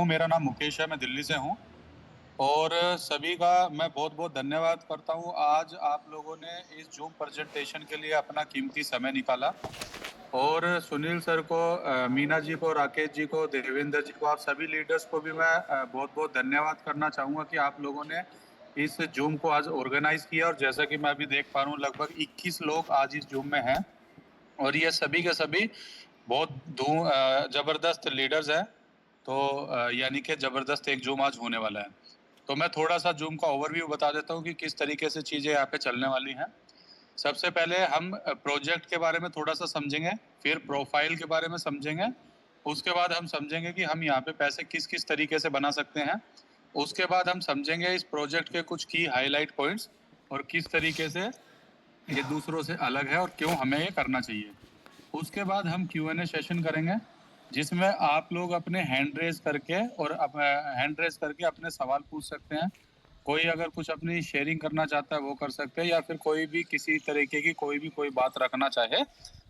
मेरा नाम मुकेश है, मैं दिल्ली से हूँ। और सभी का मैं बहुत बहुत धन्यवाद करता हूँ। आज आप लोगों ने इस जूम प्रेजेंटेशन के लिए अपना कीमती समय निकाला। और सुनील सर को, मीना जी को, राकेश जी को, देवेंद्र जी को, आप सभी लीडर्स को भी मैं बहुत बहुत धन्यवाद करना चाहूँगा कि आप लोगों ने इस जूम को आज ऑर्गेनाइज किया। और जैसा कि मैं अभी देख पा रहा हूँ, लगभग 21 लोग आज इस जूम में हैं। और ये सभी के सभी बहुत जबरदस्त लीडर्स हैं। तो यानी कि जबरदस्त एक जूम आज होने वाला है। तो मैं थोड़ा सा जूम का ओवरव्यू बता देता हूँ कि किस तरीके से चीजें यहाँ पे चलने वाली हैं। सबसे पहले हम प्रोजेक्ट के बारे में थोड़ा सा समझेंगे, फिर प्रोफाइल के बारे में समझेंगे। उसके बाद हम समझेंगे कि हम यहाँ पे पैसे किस किस तरीके से बना सकते हैं। उसके बाद हम समझेंगे इस प्रोजेक्ट के कुछ की हाईलाइट पॉइंट्स और किस तरीके से ये दूसरों से अलग है और क्यों हमें ये करना चाहिए। उसके बाद हम Q&A सेशन करेंगे, जिसमें आप लोग अपने हैंड रेज करके अपने सवाल पूछ सकते हैं। कोई अगर कुछ अपनी शेयरिंग करना चाहता है वो कर सकते हैं, या फिर कोई भी किसी तरीके की कोई बात रखना चाहे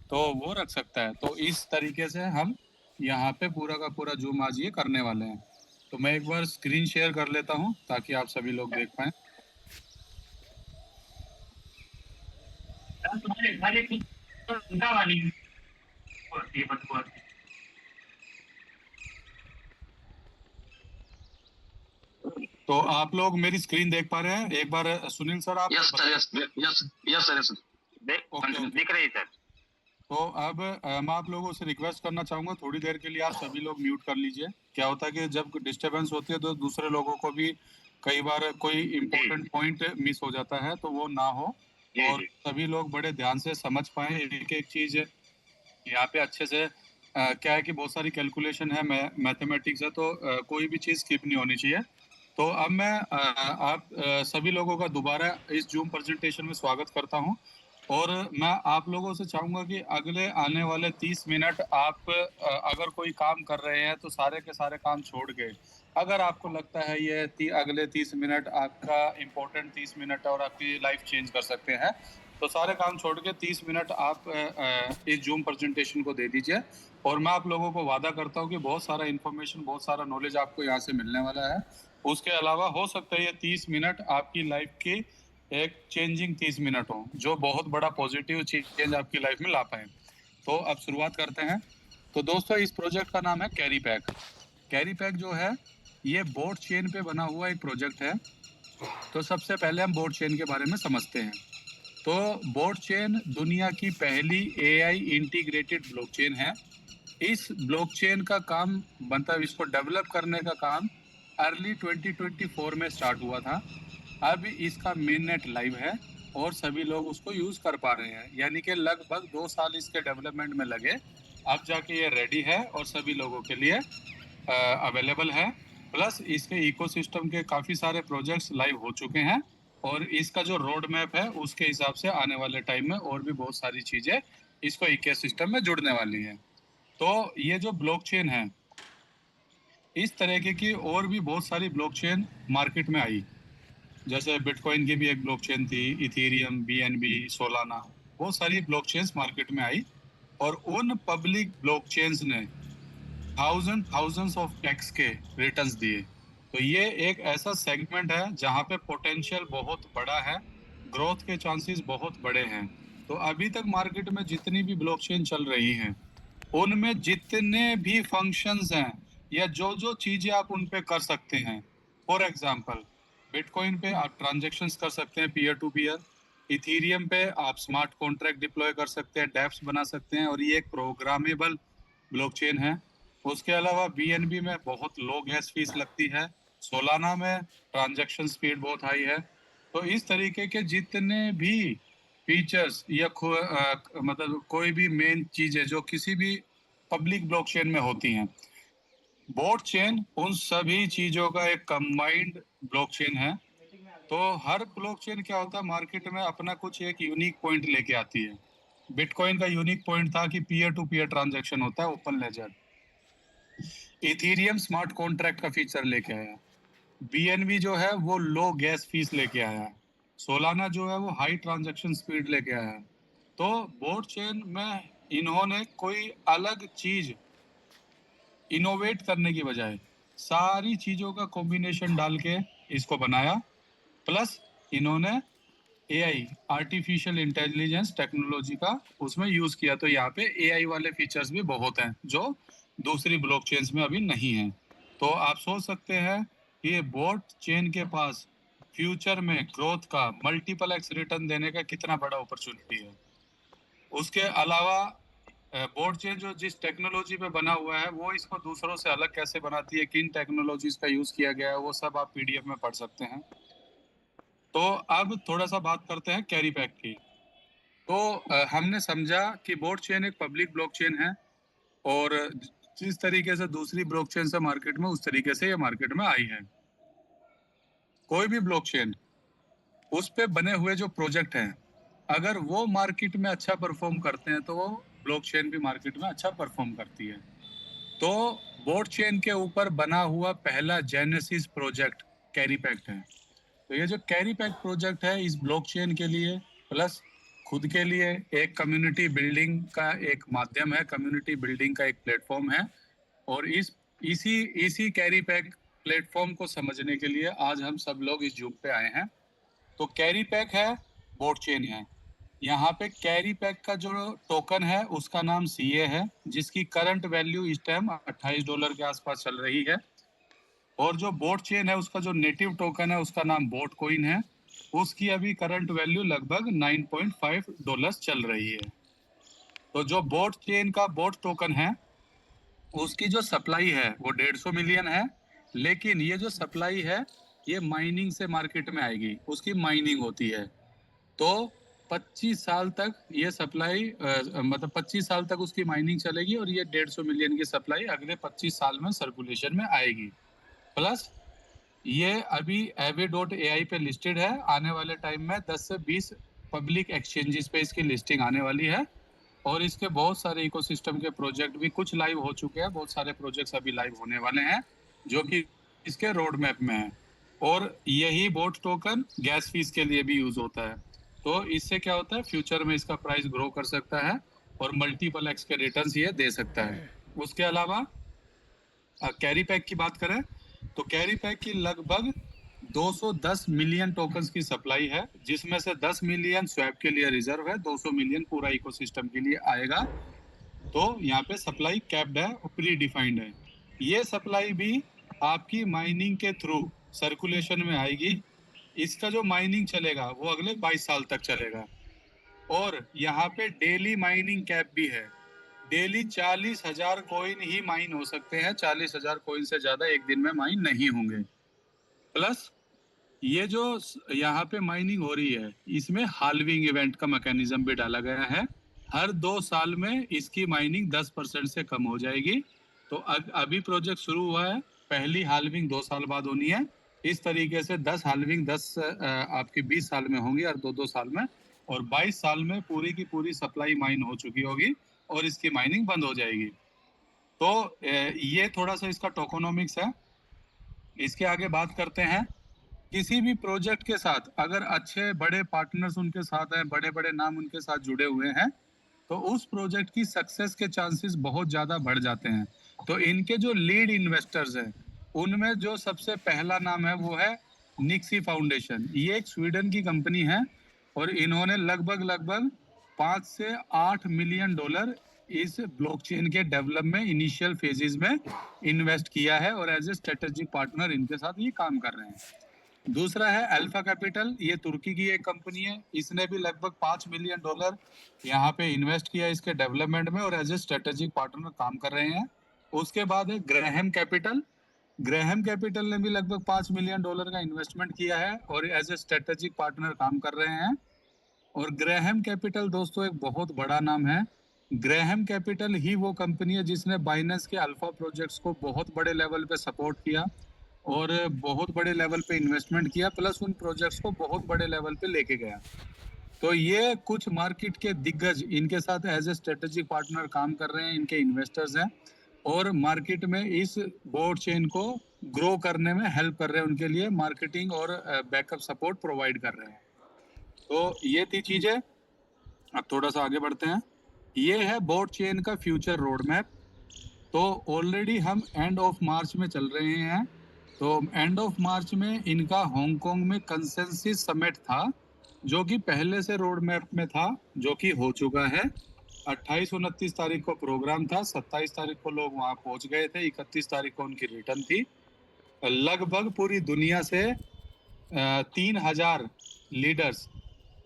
तो वो रख सकता है। तो इस तरीके से हम यहाँ पे पूरा का पूरा जूम आज ये करने वाले हैं। तो मैं एक बार स्क्रीन शेयर कर लेता हूँ ताकि आप सभी लोग देख पाए। तो आप लोग मेरी स्क्रीन देख पा रहे हैं? एक बार सुनील सर आप yes sir, yes yes yes sir, yes okay. दिख रही है सर। तो अब मैं आप लोगों से रिक्वेस्ट करना चाहूंगा, थोड़ी देर के लिए आप सभी लोग म्यूट कर लीजिए। क्या होता है कि जब डिस्टरबेंस होती है तो दूसरे लोगों को भी कई बार कोई इम्पोर्टेंट पॉइंट मिस हो जाता है, तो वो ना हो और सभी लोग बड़े ध्यान से समझ पाए एक एक चीज। यहाँ पे अच्छे से क्या है कि बहुत सारी कैलकुलेशन है, मैथमेटिक्स है, तो कोई भी चीज स्किप नहीं होनी चाहिए। तो अब मैं आप सभी लोगों का दोबारा इस जूम प्रेजेंटेशन में स्वागत करता हूं। और मैं आप लोगों से चाहूंगा कि अगले आने वाले 30 मिनट आप अगर कोई काम कर रहे हैं तो सारे के सारे काम छोड़ के, अगर आपको लगता है ये अगले 30 मिनट आपका इम्पोर्टेंट 30 मिनट है और आपकी लाइफ चेंज कर सकते हैं, तो सारे काम छोड़ के 30 मिनट आप इस जूम प्रेजेंटेशन को दे दीजिए। और मैं आप लोगों को वादा करता हूँ कि बहुत सारा इन्फॉर्मेशन, बहुत सारा नॉलेज आपको यहाँ से मिलने वाला है। उसके अलावा हो सकता है ये 30 मिनट आपकी लाइफ की एक चेंजिंग 30 मिनट हो, जो बहुत बड़ा पॉजिटिव चेंज आपकी लाइफ में ला पाए। तो अब शुरुआत करते हैं। तो दोस्तों, इस प्रोजेक्ट का नाम है कैरी पैक। कैरी पैक जो है ये बोट चेन पे बना हुआ एक प्रोजेक्ट है। तो सबसे पहले हम बोट चेन के बारे में समझते हैं। तो बोट चेन दुनिया की पहली AI इंटीग्रेटेड ब्लॉकचेन है। इस ब्लॉकचेन का काम, मतलब इसको डेवलप करने का काम अर्ली 2024 में स्टार्ट हुआ था। अब इसका मेन नेट लाइव है और सभी लोग उसको यूज कर पा रहे हैं, यानी कि लगभग 2 साल इसके डेवलपमेंट में लगे। अब जाके ये रेडी है और सभी लोगों के लिए अवेलेबल है। प्लस इसके इकोसिस्टम के काफी सारे प्रोजेक्ट्स लाइव हो चुके हैं और इसका जो रोड मैप है उसके हिसाब से आने वाले टाइम में और भी बहुत सारी चीजें इसको इकोसिस्टम में जुड़ने वाली हैं। तो ये जो ब्लॉकचेन है, इस तरीके की और भी बहुत सारी ब्लॉकचेन मार्केट में आई। जैसे बिटकॉइन की भी एक ब्लॉकचेन थी, इथेरियम, BNB, सोलाना, बहुत सारी ब्लॉकचेन्स मार्केट में आई। और उन पब्लिक ब्लॉकचेन्स ने थाउजेंड्स ऑफ एक्स के रिटर्न्स दिए। तो ये एक ऐसा सेगमेंट है जहां पे पोटेंशियल बहुत बड़ा है, ग्रोथ के चांसेस बहुत बड़े हैं। तो अभी तक मार्केट में जितनी भी ब्लॉकचेन चल रही हैं, उनमें जितने भी फंक्शंस हैं या जो जो चीजें आप उन पे कर सकते हैं, फॉर एग्जांपल बिटकॉइन पे आप ट्रांजैक्शंस कर सकते हैं पीयर टू पीयर। इथेरियम पे आप स्मार्ट कॉन्ट्रैक्ट डिप्लॉय कर सकते हैं, डैप्स बना सकते हैं, और ये एक प्रोग्रामेबल ब्लॉकचेन है। उसके अलावा BNB में बहुत लो गैस फीस लगती है। सोलाना में ट्रांजैक्शन स्पीड बहुत हाई है। तो इस तरीके के जितने भी फीचर्स या मतलब कोई भी मेन चीज है जो किसी भी पब्लिक ब्लॉकचेन में होती हैं, बोट चेन उन सभी चीजों का एक कंबाइंड ब्लॉकचेन है। तो हर ब्लॉकचेन क्या होता है, मार्केट में अपना कुछ एक यूनिक पॉइंट लेके आती है। बिटकॉइन का यूनिक पॉइंट था कि पीयर टू पीयर ट्रांजैक्शन होता है, open ledger. Ethereum smart contract का फीचर लेके आया। BNB जो है वो लो गैस फीस लेके आया। सोलाना जो है वो हाई ट्रांजैक्शन स्पीड लेके आया। तो बोट चेन में इन्होंने कोई अलग चीज इनोवेट करने की बजाय सारी चीजों का कॉम्बिनेशन डाल के इसको बनाया, प्लस इन्होंने एआई आर्टिफिशियल इंटेलिजेंस टेक्नोलॉजी का उसमें यूज किया। तो यहाँ पे एआई वाले फीचर्स भी बहुत हैं जो दूसरी ब्लॉकचेन्स में अभी नहीं है। तो आप सोच सकते हैं कि ये बोट चेन के पास फ्यूचर में ग्रोथ का मल्टीपल एक्स रिटर्न देने का कितना बड़ा अपॉर्चुनिटी है। उसके अलावा बोट चेन जो जिस टेक्नोलॉजी पे बना हुआ है वो इसको दूसरों से अलग कैसे बनाती है, किन टेक्नोलॉजीज का यूज किया गया है, वो सब आप पीडीएफ में पढ़ सकते हैं। तो अब थोड़ा सा बात करते हैं कैरी पैक की। तो हमने समझा कि बोट चेन एक पब्लिक ब्लॉकचेन है और जिस तरीके से दूसरी ब्लॉकचेन से मार्केट में, उस तरीके से ये मार्केट में आई है। कोई भी ब्लॉकचेन उस पे बने हुए जो प्रोजेक्ट हैं, अगर वो मार्केट में अच्छा परफॉर्म करते हैं तो वो ब्लॉकचेन भी मार्केट में अच्छा परफॉर्म करती है। तो बोट चेन के ऊपर बना हुआ पहला जेनेसिस प्रोजेक्ट कैरी पैक्ट है। तो ये जो कैरी पैक प्रोजेक्ट है इस ब्लॉकचेन के लिए प्लस खुद के लिए एक कम्युनिटी बिल्डिंग का एक माध्यम है, कम्युनिटी बिल्डिंग का एक प्लेटफॉर्म है। और इसी कैरी पैक प्लेटफॉर्म को समझने के लिए आज हम सब लोग इस जूम पे आए हैं। तो कैरी पैक है, बोट चेन है। यहाँ पे कैरी पैक का जो टोकन है उसका नाम सीए है, जिसकी करंट वैल्यू इस टाइम $28 के आसपास चल रही है। और जो बोट चेन है उसका जो नेटिव टोकन है उसका नाम बोट कॉइन है, उसकी अभी करंट वैल्यू लगभग $9.5 चल रही है। तो जो बोट चेन का बोट टोकन है उसकी जो सप्लाई है वो 150 मिलियन है, लेकिन ये जो सप्लाई है ये माइनिंग से मार्केट में आएगी, उसकी माइनिंग होती है। तो 25 साल तक ये सप्लाई मतलब 25 साल तक उसकी माइनिंग चलेगी और ये 150 मिलियन की सप्लाई अगले 25 साल में सर्कुलेशन में आएगी। प्लस ये अभी aave.ai पे लिस्टेड है। आने वाले टाइम में 10 से 20 पब्लिक एक्सचेंजेस पे इसकी लिस्टिंग आने वाली है और इसके बहुत सारे इकोसिस्टम के प्रोजेक्ट भी कुछ लाइव हो चुके हैं, बहुत सारे प्रोजेक्ट्स अभी लाइव होने वाले हैं जो कि इसके रोड मैप में है। और यही बोट टोकन गैस फीस के लिए भी यूज होता है। तो इससे क्या होता है, फ्यूचर में इसका प्राइस ग्रो कर सकता है और मल्टीपल एक्स के रिटर्न्स ये दे सकता है। उसके अलावा कैरी पैक की बात करें तो कैरी पैक की लगभग 210 मिलियन टोकन्स की सप्लाई है, जिसमें से 10 मिलियन स्वैप के लिए रिजर्व है, 200 मिलियन पूरा इकोसिस्टम के लिए आएगा। तो यहाँ पे सप्लाई कैप्ड है और प्री डिफाइंड है। ये सप्लाई भी आपकी माइनिंग के थ्रू सर्कुलेशन में आएगी। इसका जो माइनिंग चलेगा वो अगले 22 साल तक चलेगा। और यहाँ पे डेली माइनिंग कैप भी है। डेली 40,000 कॉइन ही माइन हो सकते हैं, 40,000 कॉइन से ज्यादा एक दिन में माइन नहीं होंगे। प्लस ये जो यहाँ पे माइनिंग हो रही है इसमें हाल्विंग इवेंट का मैकेनिज्म भी डाला गया है। हर 2 साल में इसकी माइनिंग 10% से कम हो जाएगी। तो अभी प्रोजेक्ट शुरू हुआ है, पहली हाल्विंग 2 साल बाद होनी है। इस तरीके से 10 हाल्विंग 10 आपकी 20 साल में होंगी और 2-2 साल में, और 22 साल में पूरी की पूरी सप्लाई माइन हो चुकी होगी और इसकी माइनिंग बंद हो जाएगी। तो ये थोड़ा सा इसका टोकोनॉमिक्स है। इसके आगे बात करते हैं। किसी भी प्रोजेक्ट के साथ अगर अच्छे बड़े पार्टनर्स उनके साथ हैं, बड़े बड़े नाम उनके साथ जुड़े हुए हैं, तो उस प्रोजेक्ट की सक्सेस के चांसेस बहुत ज़्यादा बढ़ जाते हैं। तो इनके जो लीड इन्वेस्टर्स हैं उनमें जो सबसे पहला नाम है वो है निक्सी फाउंडेशन। ये एक स्वीडन की कंपनी है और इन्होंने लगभग 5 से 8 मिलियन डॉलर इस ब्लॉकचेन के डेवलपमेंट इनिशियल फेजेस में इन्वेस्ट किया है और एज ए स्ट्रेटेजिक पार्टनर इनके साथ ये काम कर रहे हैं। दूसरा है अल्फा कैपिटल, ये तुर्की की एक कंपनी है। इसने भी लगभग 5 मिलियन डॉलर यहाँ पे इन्वेस्ट किया इसके डेवलपमेंट में और एज ए स्ट्रेटेजिक पार्टनर काम कर रहे हैं। उसके बाद है ग्रेहम कैपिटल। ग्रेहम कैपिटल ने भी लगभग 5 मिलियन डॉलर का इन्वेस्टमेंट किया है और एज ए स्ट्रेटेजिक पार्टनर काम कर रहे हैं। और ग्रेहम कैपिटल दोस्तों एक बहुत बड़ा नाम है। ग्रेहम कैपिटल ही वो कंपनी है जिसने बाइनेंस के अल्फा प्रोजेक्ट्स को बहुत बड़े लेवल पे सपोर्ट किया और बहुत बड़े लेवल पे इन्वेस्टमेंट किया, प्लस उन प्रोजेक्ट्स को बहुत बड़े लेवल पे लेके गया। तो ये कुछ मार्केट के दिग्गज इनके साथ एज ए स्ट्रेटेजिक पार्टनर काम कर रहे हैं, इनके इन्वेस्टर्स हैं और मार्केट में इस बोर्ड चेन को ग्रो करने में हेल्प कर रहे हैं, उनके लिए मार्केटिंग और बैकअप सपोर्ट प्रोवाइड कर रहे हैं। तो ये थी चीजें। अब थोड़ा सा आगे बढ़ते हैं। ये है बोर्ड चेन का फ्यूचर रोड मैप। तो ऑलरेडी हम एंड ऑफ मार्च में चल रहे हैं। तो एंड ऑफ मार्च में इनका हांगकांग में कंसेंसस समिट था, जो कि पहले से रोड मैप में था, जो कि हो चुका है। 28-29 तारीख को प्रोग्राम था, 27 तारीख को लोग वहां पहुंच गए थे, 31 तारीख को उनकी रिटर्न थी। लगभग पूरी दुनिया से 3,000 लीडर्स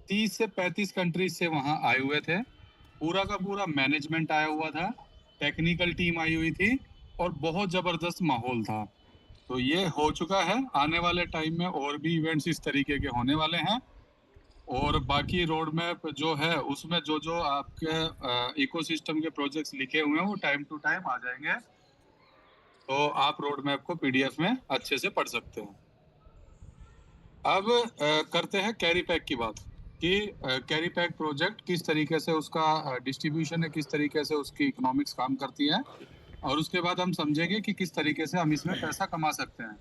30 से 35 कंट्रीज से वहां आए हुए थे। पूरा का पूरा मैनेजमेंट आया हुआ था, टेक्निकल टीम आई हुई थी और बहुत जबरदस्त माहौल था। तो ये हो चुका है। आने वाले टाइम में और भी इवेंट्स इस तरीके के होने वाले हैं, और बाकी रोड मैप जो है उसमें जो जो आपके इकोसिस्टम के प्रोजेक्ट्स लिखे हुए हैं वो टाइम टू टाइम आ जाएंगे। तो आप रोड मैप को पीडीएफ में अच्छे से पढ़ सकते हैं। अब करते हैं कैरी पैक की बात, कि कैरी पैक प्रोजेक्ट किस तरीके से उसका डिस्ट्रीब्यूशन है, किस तरीके से उसकी इकोनॉमिक्स काम करती है, और उसके बाद हम समझेंगे कि किस तरीके से हम इसमें पैसा कमा सकते हैं।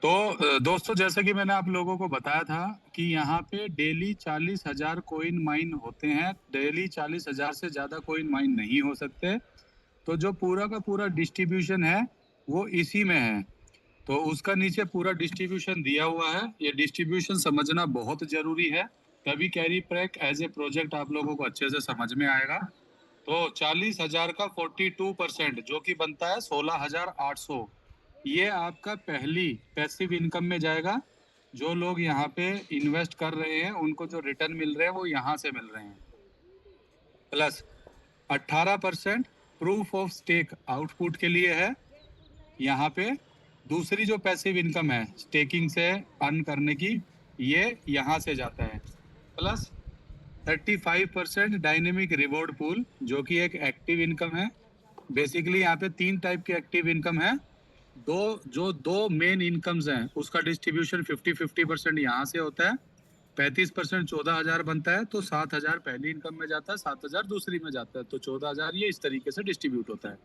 तो दोस्तों, जैसे कि मैंने आप लोगों को बताया था कि यहाँ पे डेली 40,000 कोइन माइन होते हैं। डेली 40,000 से ज़्यादा कोइन माइन नहीं हो सकते। तो जो पूरा का पूरा डिस्ट्रीब्यूशन है वो इसी में है। तो उसका नीचे पूरा डिस्ट्रीब्यूशन दिया हुआ है। ये डिस्ट्रीब्यूशन समझना बहुत ज़रूरी है, तभी carry pack as a project आप लोगों को अच्छे से समझ में आएगा। तो 40,000 का 42% जो कि बनता है 16,800, ये आपका पहली पैसिव इनकम में जाएगा। जो लोग यहाँ पे इन्वेस्ट कर रहे हैं उनको जो रिटर्न मिल रहे हैं वो यहाँ से मिल रहे हैं। Plus 18% proof of stake output के लिए है। यहाँ पे दूसरी जो पैसिव इनकम है स्टेकिंग से अर्न करने की, ये यहाँ से जाता है। प्लस 35% डायनेमिक रिवॉर्ड पूल, जो कि एक एक्टिव इनकम है। बेसिकली यहाँ पे 3 टाइप की एक्टिव इनकम है। दो मेन इनकम्स हैं, उसका डिस्ट्रीब्यूशन 50-50% यहाँ से होता है। 35% 14,000 बनता है, तो 7,000 पहली इनकम में जाता है, 7,000 दूसरी में जाता है, तो 14,000 ये इस तरीके से डिस्ट्रीब्यूट होता है।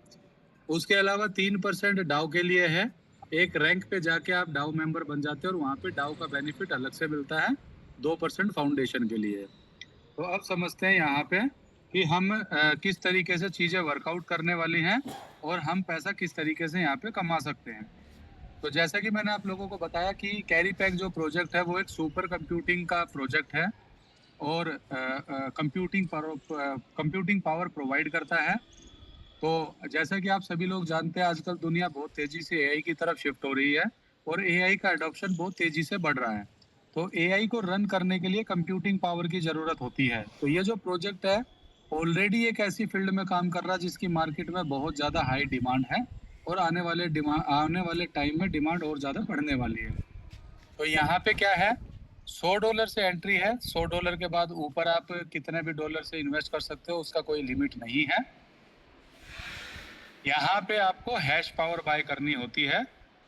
उसके अलावा 3% डाउ के लिए है। एक रैंक पे जाके आप डाउ मेंबर बन जाते हैं और वहाँ पे डाउ का बेनिफिट अलग से मिलता है। 2% फाउंडेशन के लिए। तो अब समझते हैं यहाँ पे कि हम किस तरीके से चीज़ें वर्कआउट करने वाली हैं और हम पैसा किस तरीके से यहाँ पे कमा सकते हैं। तो जैसा कि मैंने आप लोगों को बताया कि कैरी पैक जो प्रोजेक्ट है वो एक सुपर कंप्यूटिंग का प्रोजेक्ट है, और कंप्यूटिंग पावर प्रोवाइड करता है। तो जैसा कि आप सभी लोग जानते हैं, आजकल दुनिया बहुत तेजी से एआई की तरफ शिफ्ट हो रही है और एआई का अडॉप्शन बहुत तेजी से बढ़ रहा है। तो एआई को रन करने के लिए कंप्यूटिंग पावर की जरूरत होती है। तो ये जो प्रोजेक्ट है ऑलरेडी एक ऐसी फील्ड में काम कर रहा है जिसकी मार्केट में बहुत ज़्यादा हाई डिमांड है, और आने वाले टाइम में डिमांड और ज़्यादा बढ़ने वाली है। तो यहाँ पे क्या है, $100 से एंट्री है। $100 के बाद ऊपर आप कितने भी डॉलर से इन्वेस्ट कर सकते हो, उसका कोई लिमिट नहीं है। यहाँ पे आपको हैश पावर बाय करनी होती है।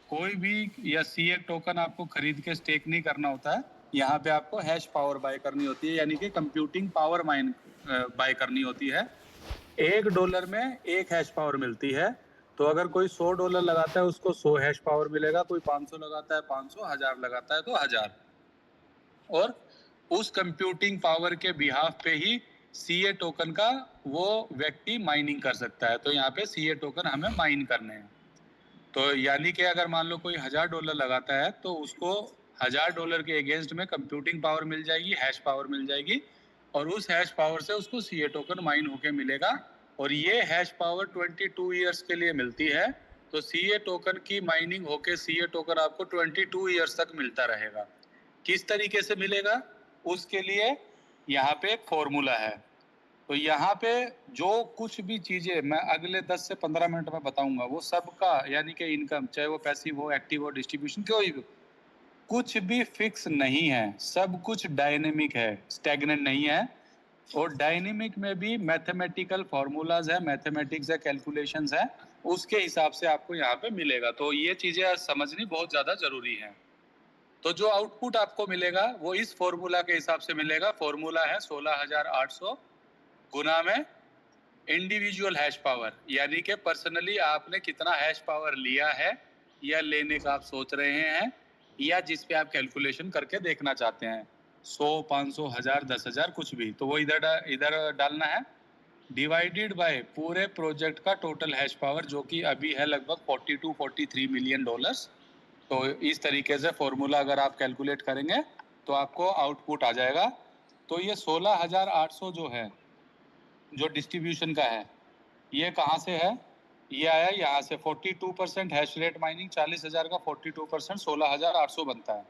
कोई भी या सीए टोकन आपको खरीद के स्टेक नहीं करना होता है। यहाँ पे आपको हैश पावर बाय करनी होती है, यानी कि कंप्यूटिंग पावर माइन बाय करनी होती है। $1 में 1 हैश पावर मिलती है। तो अगर कोई $100 लगाता है उसको 100 हैश पावर मिलेगा, कोई 500 लगाता है 500, 1000 लगाता है तो 1000। और उस कंप्यूटिंग पावर के बिहाफ पे ही सीए टोकन का वो व्यक्ति माइनिंग कर सकता है। तो यहाँ पे सीए टोकन हमें माइन करने हैं। तो यानी कि अगर मान लो कोई $1000 लगाता है तो उसको $1000 के अगेंस्ट में कंप्यूटिंग पावर मिल जाएगी, हैश पावर मिल जाएगी, और उस हैश पावर से उसको सीए टोकन माइन होके मिलेगा। और ये हैश पावर 22 ईयर्स के लिए मिलती है। तो सीए टोकन की माइनिंग होके सीए टोकन आपको 22 ईयर्स तक मिलता रहेगा। किस तरीके से मिलेगा, उसके लिए यहाँ पे एक फॉर्मूला है। तो यहाँ पे जो कुछ भी चीजें मैं अगले 10 से 15 मिनट में बताऊंगा वो सबका, यानी कि इनकम, चाहे वो पैसिव हो, एक्टिव हो, डिस्ट्रीब्यूशन, कोई भी, कुछ भी फिक्स नहीं है। सब कुछ डायनेमिक है, स्टैग्नेंट नहीं है। और डायनेमिक में भी मैथमेटिकल फॉर्मूलाज है, मैथमेटिक्स है, कैलकुलेशंस है, उसके हिसाब से आपको यहाँ पे मिलेगा। तो ये चीजें समझनी बहुत ज्यादा जरूरी है। तो जो आउटपुट आपको मिलेगा वो इस फॉर्मूला के हिसाब से मिलेगा। फॉर्मूला है 16,800 गुना में इंडिविजुअल हैश पावर, यानी कि पर्सनली आपने कितना हैश पावर लिया है या लेने का आप सोच रहे हैं, या जिस पे आप कैलकुलेशन करके देखना चाहते हैं। 100, 500, 1000, 10,000 कुछ भी, तो वो इधर डालना है, डिवाइडेड बाय पूरे प्रोजेक्ट का टोटल हैश पावर जो कि अभी है लगभग 42-43 मिलियन डॉलर्स। तो इस तरीके से फॉर्मूला अगर आप कैलकुलेट करेंगे तो आपको आउटपुट आ जाएगा। तो ये 16,800 जो है, जो डिस्ट्रीब्यूशन का है, ये कहाँ से है? ये आया यहाँ से। 42% हैश रेट माइनिंग 40,000 का 42% 16,800 बनता है।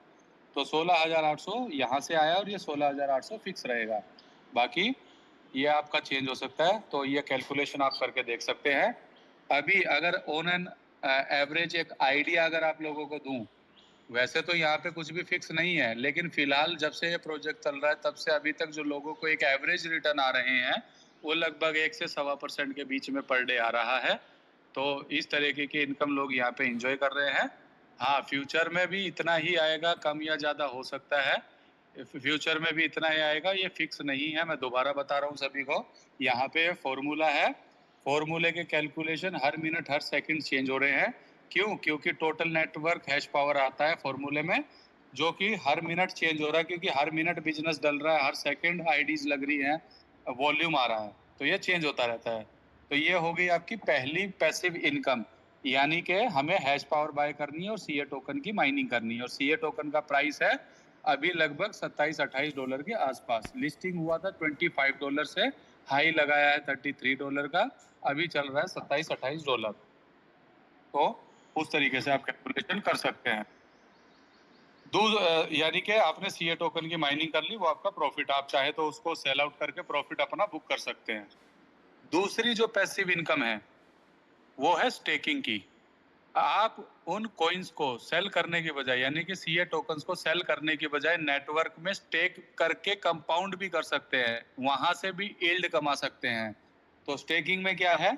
तो 16,800 यहाँ से आया और ये 16,800 फिक्स रहेगा। बाकी ये आपका चेंज हो सकता है, तो ये कैलकुलेशन आप करके देख सकते हैं। अभी अगर ऑन एन एवरेज एक आइडिया अगर आप लोगों को दूं, वैसे तो यहाँ पे कुछ भी फिक्स नहीं है, लेकिन फिलहाल जब से ये प्रोजेक्ट चल रहा है तब से अभी तक जो लोगों को एक एवरेज रिटर्न आ रहे हैं वो लगभग 1 से 1.25% के बीच में पर डे आ रहा है। तो इस तरीके की इनकम लोग यहाँ पे एंजॉय कर रहे हैं। हाँ, फ्यूचर में भी इतना ही आएगा, कम या ज़्यादा हो सकता है। फ्यूचर में भी इतना ही आएगा, ये फिक्स नहीं है। मैं दोबारा बता रहा हूँ सभी को, यहाँ पे फॉर्मूला है, फॉर्मूले के कैलकुलेशन हर मिनट हर सेकंड चेंज हो रहे हैं। क्यों? क्योंकि टोटल नेटवर्क हैश पावर आता है फॉर्मूले में, जो कि हर मिनट चेंज हो रहा है, क्योंकि हर मिनट बिजनेस डल रहा है, हर सेकंड आईडीज लग रही हैं, वॉल्यूम आ रहा है, तो ये चेंज होता रहता है। तो ये हो गई आपकी पहली पैसिव इनकम, यानी कि हमें हैश पावर बाय करनी है और सीए टोकन की माइनिंग करनी है। और सीए टोकन का प्राइस है अभी लगभग $27-28 के आसपास। लिस्टिंग हुआ था $25 से, हाई लगाया है $33 का, अभी चल रहा है $27-28। तो उस तरीके से आप कैलकुलेशन कर सकते हैं। यानी कि आपने सीए टोकन की माइनिंग कर ली, वो आपका प्रॉफिट, आप चाहे तो उसको सेल आउट करके प्रॉफिट अपना बुक कर सकते हैं। दूसरी जो पैसिव इनकम है वो है स्टेकिंग की। आप उन कॉइन्स को सेल करने के बजाय, यानी कि सीए टोकन्स को सेल करने के बजाय नेटवर्क में स्टेक करके कंपाउंड भी कर सकते हैं, वहां से भी यील्ड कमा सकते हैं। तो स्टेकिंग में क्या है,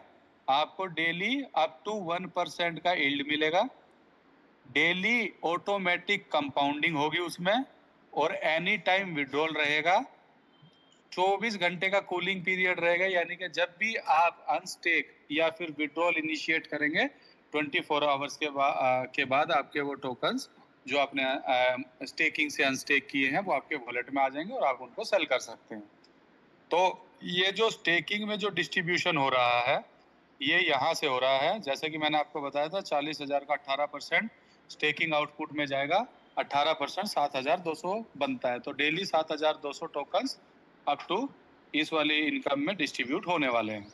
आपको डेली अप टू 1% का यील्ड मिलेगा, डेली ऑटोमेटिक कंपाउंडिंग होगी उसमें, और एनी टाइम विड्रॉल रहेगा, 24 घंटे का कूलिंग पीरियड रहेगा, यानी कि जब भी आप अनस्टेक या फिर विड्रॉल इनिशिएट करेंगे 24 आवर्स के बाद आपके वो टोकन्स जो आपने स्टेकिंग से अनस्टेक किए हैं वो आपके वॉलेट में आ जाएंगे और आप उनको सेल कर सकते हैं। तो ये जो स्टेकिंग में जो डिस्ट्रीब्यूशन हो रहा है ये यहाँ से हो रहा है, जैसे कि मैंने आपको बताया था 40,000 का 18% स्टेकिंग आउटपुट में जाएगा, 18% 7,200 बनता है। तो डेली 7,200 टोकन्स अप टू इस वाली इनकम में डिस्ट्रीब्यूट होने वाले हैं।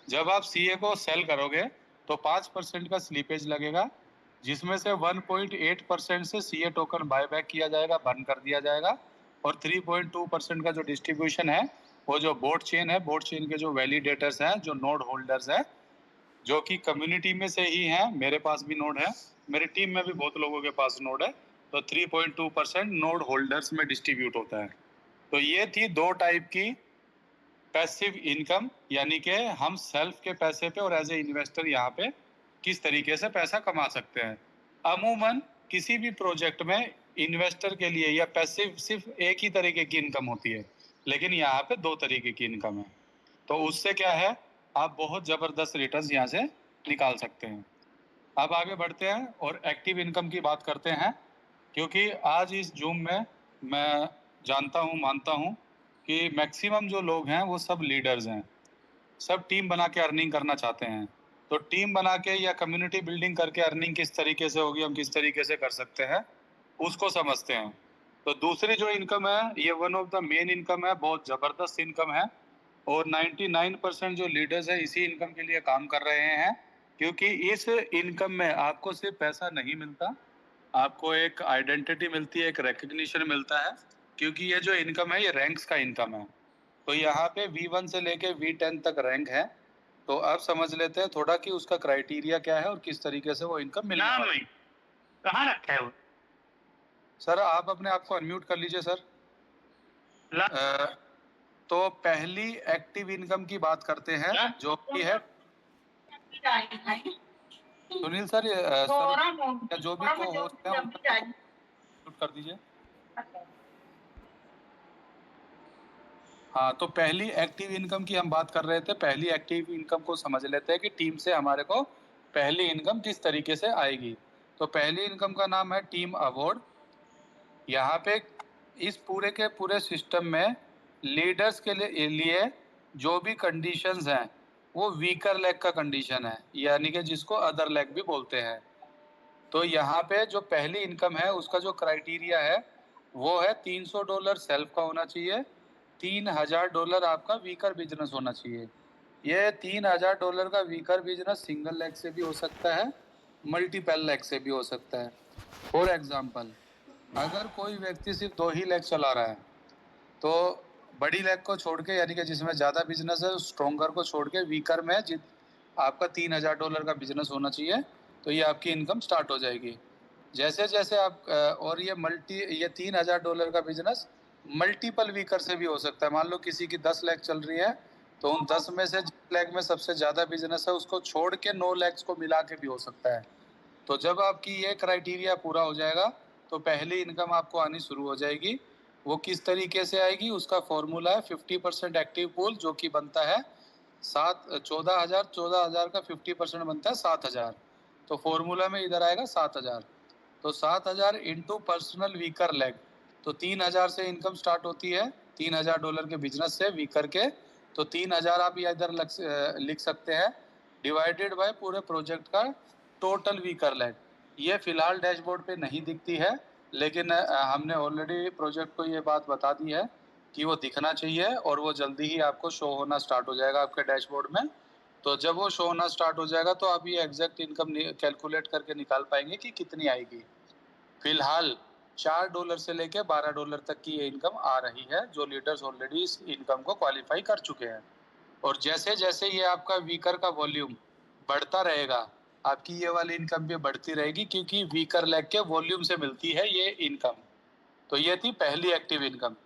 जब आप सीए को सेल करोगे तो 5% का स्लीपेज लगेगा, जिसमें से 1.8% से सीए टोकन बायबैक किया जाएगा, बंद कर दिया जाएगा, और 3.2% का जो डिस्ट्रीब्यूशन है वो जो बोट चेन है, बोट चेन के जो वैलिडेटर्स हैं, जो नोड होल्डर्स हैं, जो कि कम्युनिटी में से ही हैं, मेरे पास भी नोड है, मेरी टीम में भी बहुत लोगों के पास नोड है, तो 3.2% नोड होल्डर्स में डिस्ट्रीब्यूट होता है। तो ये थी दो टाइप की पैसिव इनकम, यानी कि हम सेल्फ के पैसे पे और एज ए इन्वेस्टर यहाँ पे किस तरीके से पैसा कमा सकते हैं। अमूमन किसी भी प्रोजेक्ट में इन्वेस्टर के लिए या पैसिव सिर्फ एक ही तरीके की इनकम होती है, लेकिन यहाँ पे दो तरीके की इनकम है। तो उससे क्या है, आप बहुत जबरदस्त रिटर्न्स यहाँ से निकाल सकते हैं। अब आगे बढ़ते हैं और एक्टिव इनकम की बात करते हैं, क्योंकि आज इस जूम में मैं जानता हूँ, मानता हूँ कि मैक्सिमम जो लोग हैं वो सब लीडर्स हैं, सब टीम बना के अर्निंग करना चाहते हैं। तो टीम बना के या कम्युनिटी बिल्डिंग करके अर्निंग किस तरीके से होगी, हम किस तरीके से कर सकते हैं, उसको समझते हैं। तो दूसरी जो इनकम है ये one of the main income है, बहुत ज़बरदस्त इनकम है, और 99% जो लीडर्स है इसी इनकम के लिए काम कर रहे हैं, क्योंकि इस इनकम में आपको सिर्फ पैसा नहीं मिलता, आपको एक आइडेंटिटी मिलती है, एक रिकग्निशन मिलता है, क्योंकि ये जो इनकम है ये रैंक्स का इनकम है। तो यहाँ पे V1 से लेके V10 तक रैंक है। तो आप समझ लेते हैं थोड़ा कि उसका क्राइटेरिया क्या है और किस तरीके से वो इनकम मिलने वाली है। कहाँ रखा है वो? सर आप अपने आप को अनम्यूट कर लीजिए सर। तो पहली एक्टिव इनकम की बात करते हैं जो कि है, सुनील सर, सर जो भी को होस्ट है उनको म्यूट कर दीजिए। हाँ, तो पहली एक्टिव इनकम की हम बात कर रहे थे। पहली एक्टिव इनकम को समझ लेते हैं कि टीम से हमारे को पहली इनकम किस तरीके से आएगी। तो पहली इनकम का नाम है टीम अवार्ड। यहाँ पे इस पूरे के पूरे सिस्टम में लीडर्स के लिए जो भी कंडीशंस हैं वो वीकर लेग का कंडीशन है, यानी कि जिसको अदर लेग भी बोलते हैं। तो यहाँ पे जो पहली इनकम है उसका जो क्राइटेरिया है वो है $300 सेल्फ का होना चाहिए, $3000 आपका वीकर बिजनेस होना चाहिए। ये $3000 का वीकर बिजनेस सिंगल लेग से भी हो सकता है, मल्टीपल लेग से भी हो सकता है। फॉर एग्जाम्पल, अगर कोई व्यक्ति सिर्फ 2 ही लेग चला रहा है तो बड़ी लेग को छोड़ के, यानी कि जिसमें ज़्यादा बिजनेस है, स्ट्रोंगर को छोड़ के वीकर में आपका $3000 का बिजनेस होना चाहिए, तो ये आपकी इनकम स्टार्ट हो जाएगी। जैसे जैसे आप और ये $3000 का बिजनेस मल्टीपल वीकर से भी हो सकता है। मान लो किसी की 10 लेग चल रही है तो उन 10 में से जिस लेग में सबसे ज़्यादा बिजनेस है उसको छोड़ के 9 लेग्स को मिला के भी हो सकता है। तो जब आपकी ये क्राइटेरिया पूरा हो जाएगा तो पहली इनकम आपको आनी शुरू हो जाएगी। वो किस तरीके से आएगी, उसका फॉर्मूला है 50% एक्टिव पूल, जो कि बनता है 14,000 का 50% बनता है 7,000। तो फॉर्मूला में इधर आएगा 7,000। तो 7,000 इंटू पर्सनल वीकर लेग, तो 3,000 से इनकम स्टार्ट होती है, $3000 के बिजनेस से वीकर के। तो 3,000 आप ये इधर लिख सकते हैं डिवाइडेड बाय पूरे प्रोजेक्ट का टोटल वीकर लेग। ये फिलहाल डैशबोर्ड पे नहीं दिखती है, लेकिन हमने ऑलरेडी प्रोजेक्ट को ये बात बता दी है कि वो दिखना चाहिए और वो जल्दी ही आपको शो होना स्टार्ट हो जाएगा आपके डैशबोर्ड में। तो जब वो शो होना स्टार्ट हो जाएगा तो आप ये एग्जैक्ट इनकम कैलकुलेट करके निकाल पाएंगे कि कितनी आएगी। फिलहाल $4 से लेके $12 तक की ये इनकम आ रही है, जो लीडर्स ऑलरेडी इस इनकम को क्वालिफाई कर चुके हैं। और जैसे जैसे ये आपका वीकर का वॉल्यूम बढ़ता रहेगा, आपकी ये वाली इनकम भी बढ़ती रहेगी, क्योंकि वीकर लेग के वॉल्यूम से मिलती है ये इनकम। तो ये थी पहली एक्टिव इनकम।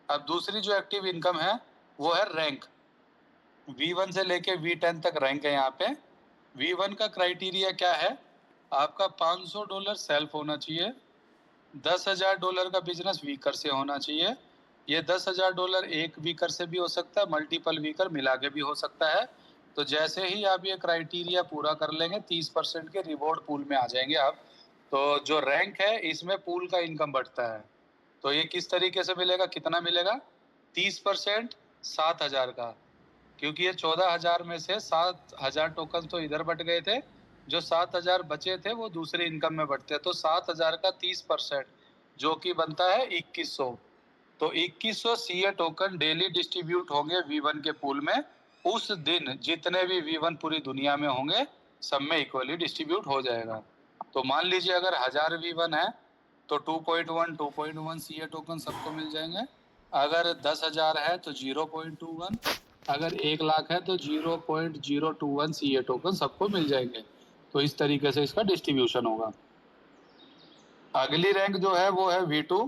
अब दूसरी जो एक्टिव इनकम है वो है रैंक। V1 से लेके V10 तक रैंक है यहाँ पे। V1 का क्राइटेरिया क्या है, आपका $500 सेल्फ होना चाहिए, $10,000 का बिजनेस वीकर से होना चाहिए। ये $10,000 एक वीकर से भी हो सकता है, मल्टीपल वीकर मिला के भी हो सकता है। तो जैसे ही आप ये क्राइटेरिया पूरा कर लेंगे 30% के रिवॉर्ड पूल में आ जाएंगे आप। तो जो रैंक है इसमें पूल का इनकम बढ़ता है। तो ये किस तरीके से मिलेगा, कितना मिलेगा, 30% 7,000 का, क्योंकि ये 14,000 में से 7,000 टोकन तो इधर बट गए थे, जो 7,000 बचे थे वो दूसरे इनकम में बढ़ते हैं। तो 7,000 का 30% जो कि बनता है 2100। तो 2100 सीए टोकन डेली डिस्ट्रीब्यूट होंगे V1 के पूल में। उस दिन जितने भी V1 पूरी दुनिया में होंगे सब में इक्वली डिस्ट्रीब्यूट हो जाएगा। तो मान लीजिए अगर 1000 V1 है तो 2.1 सीए टोकन सबको मिल जाएंगे। अगर 10,000 है तो 0.21, अगर 1 लाख है तो 0.021 सीए टोकन सबको मिल जाएंगे। तो इस तरीके से इसका डिस्ट्रीब्यूशन होगा। अगली रैंक जो है वो है V2।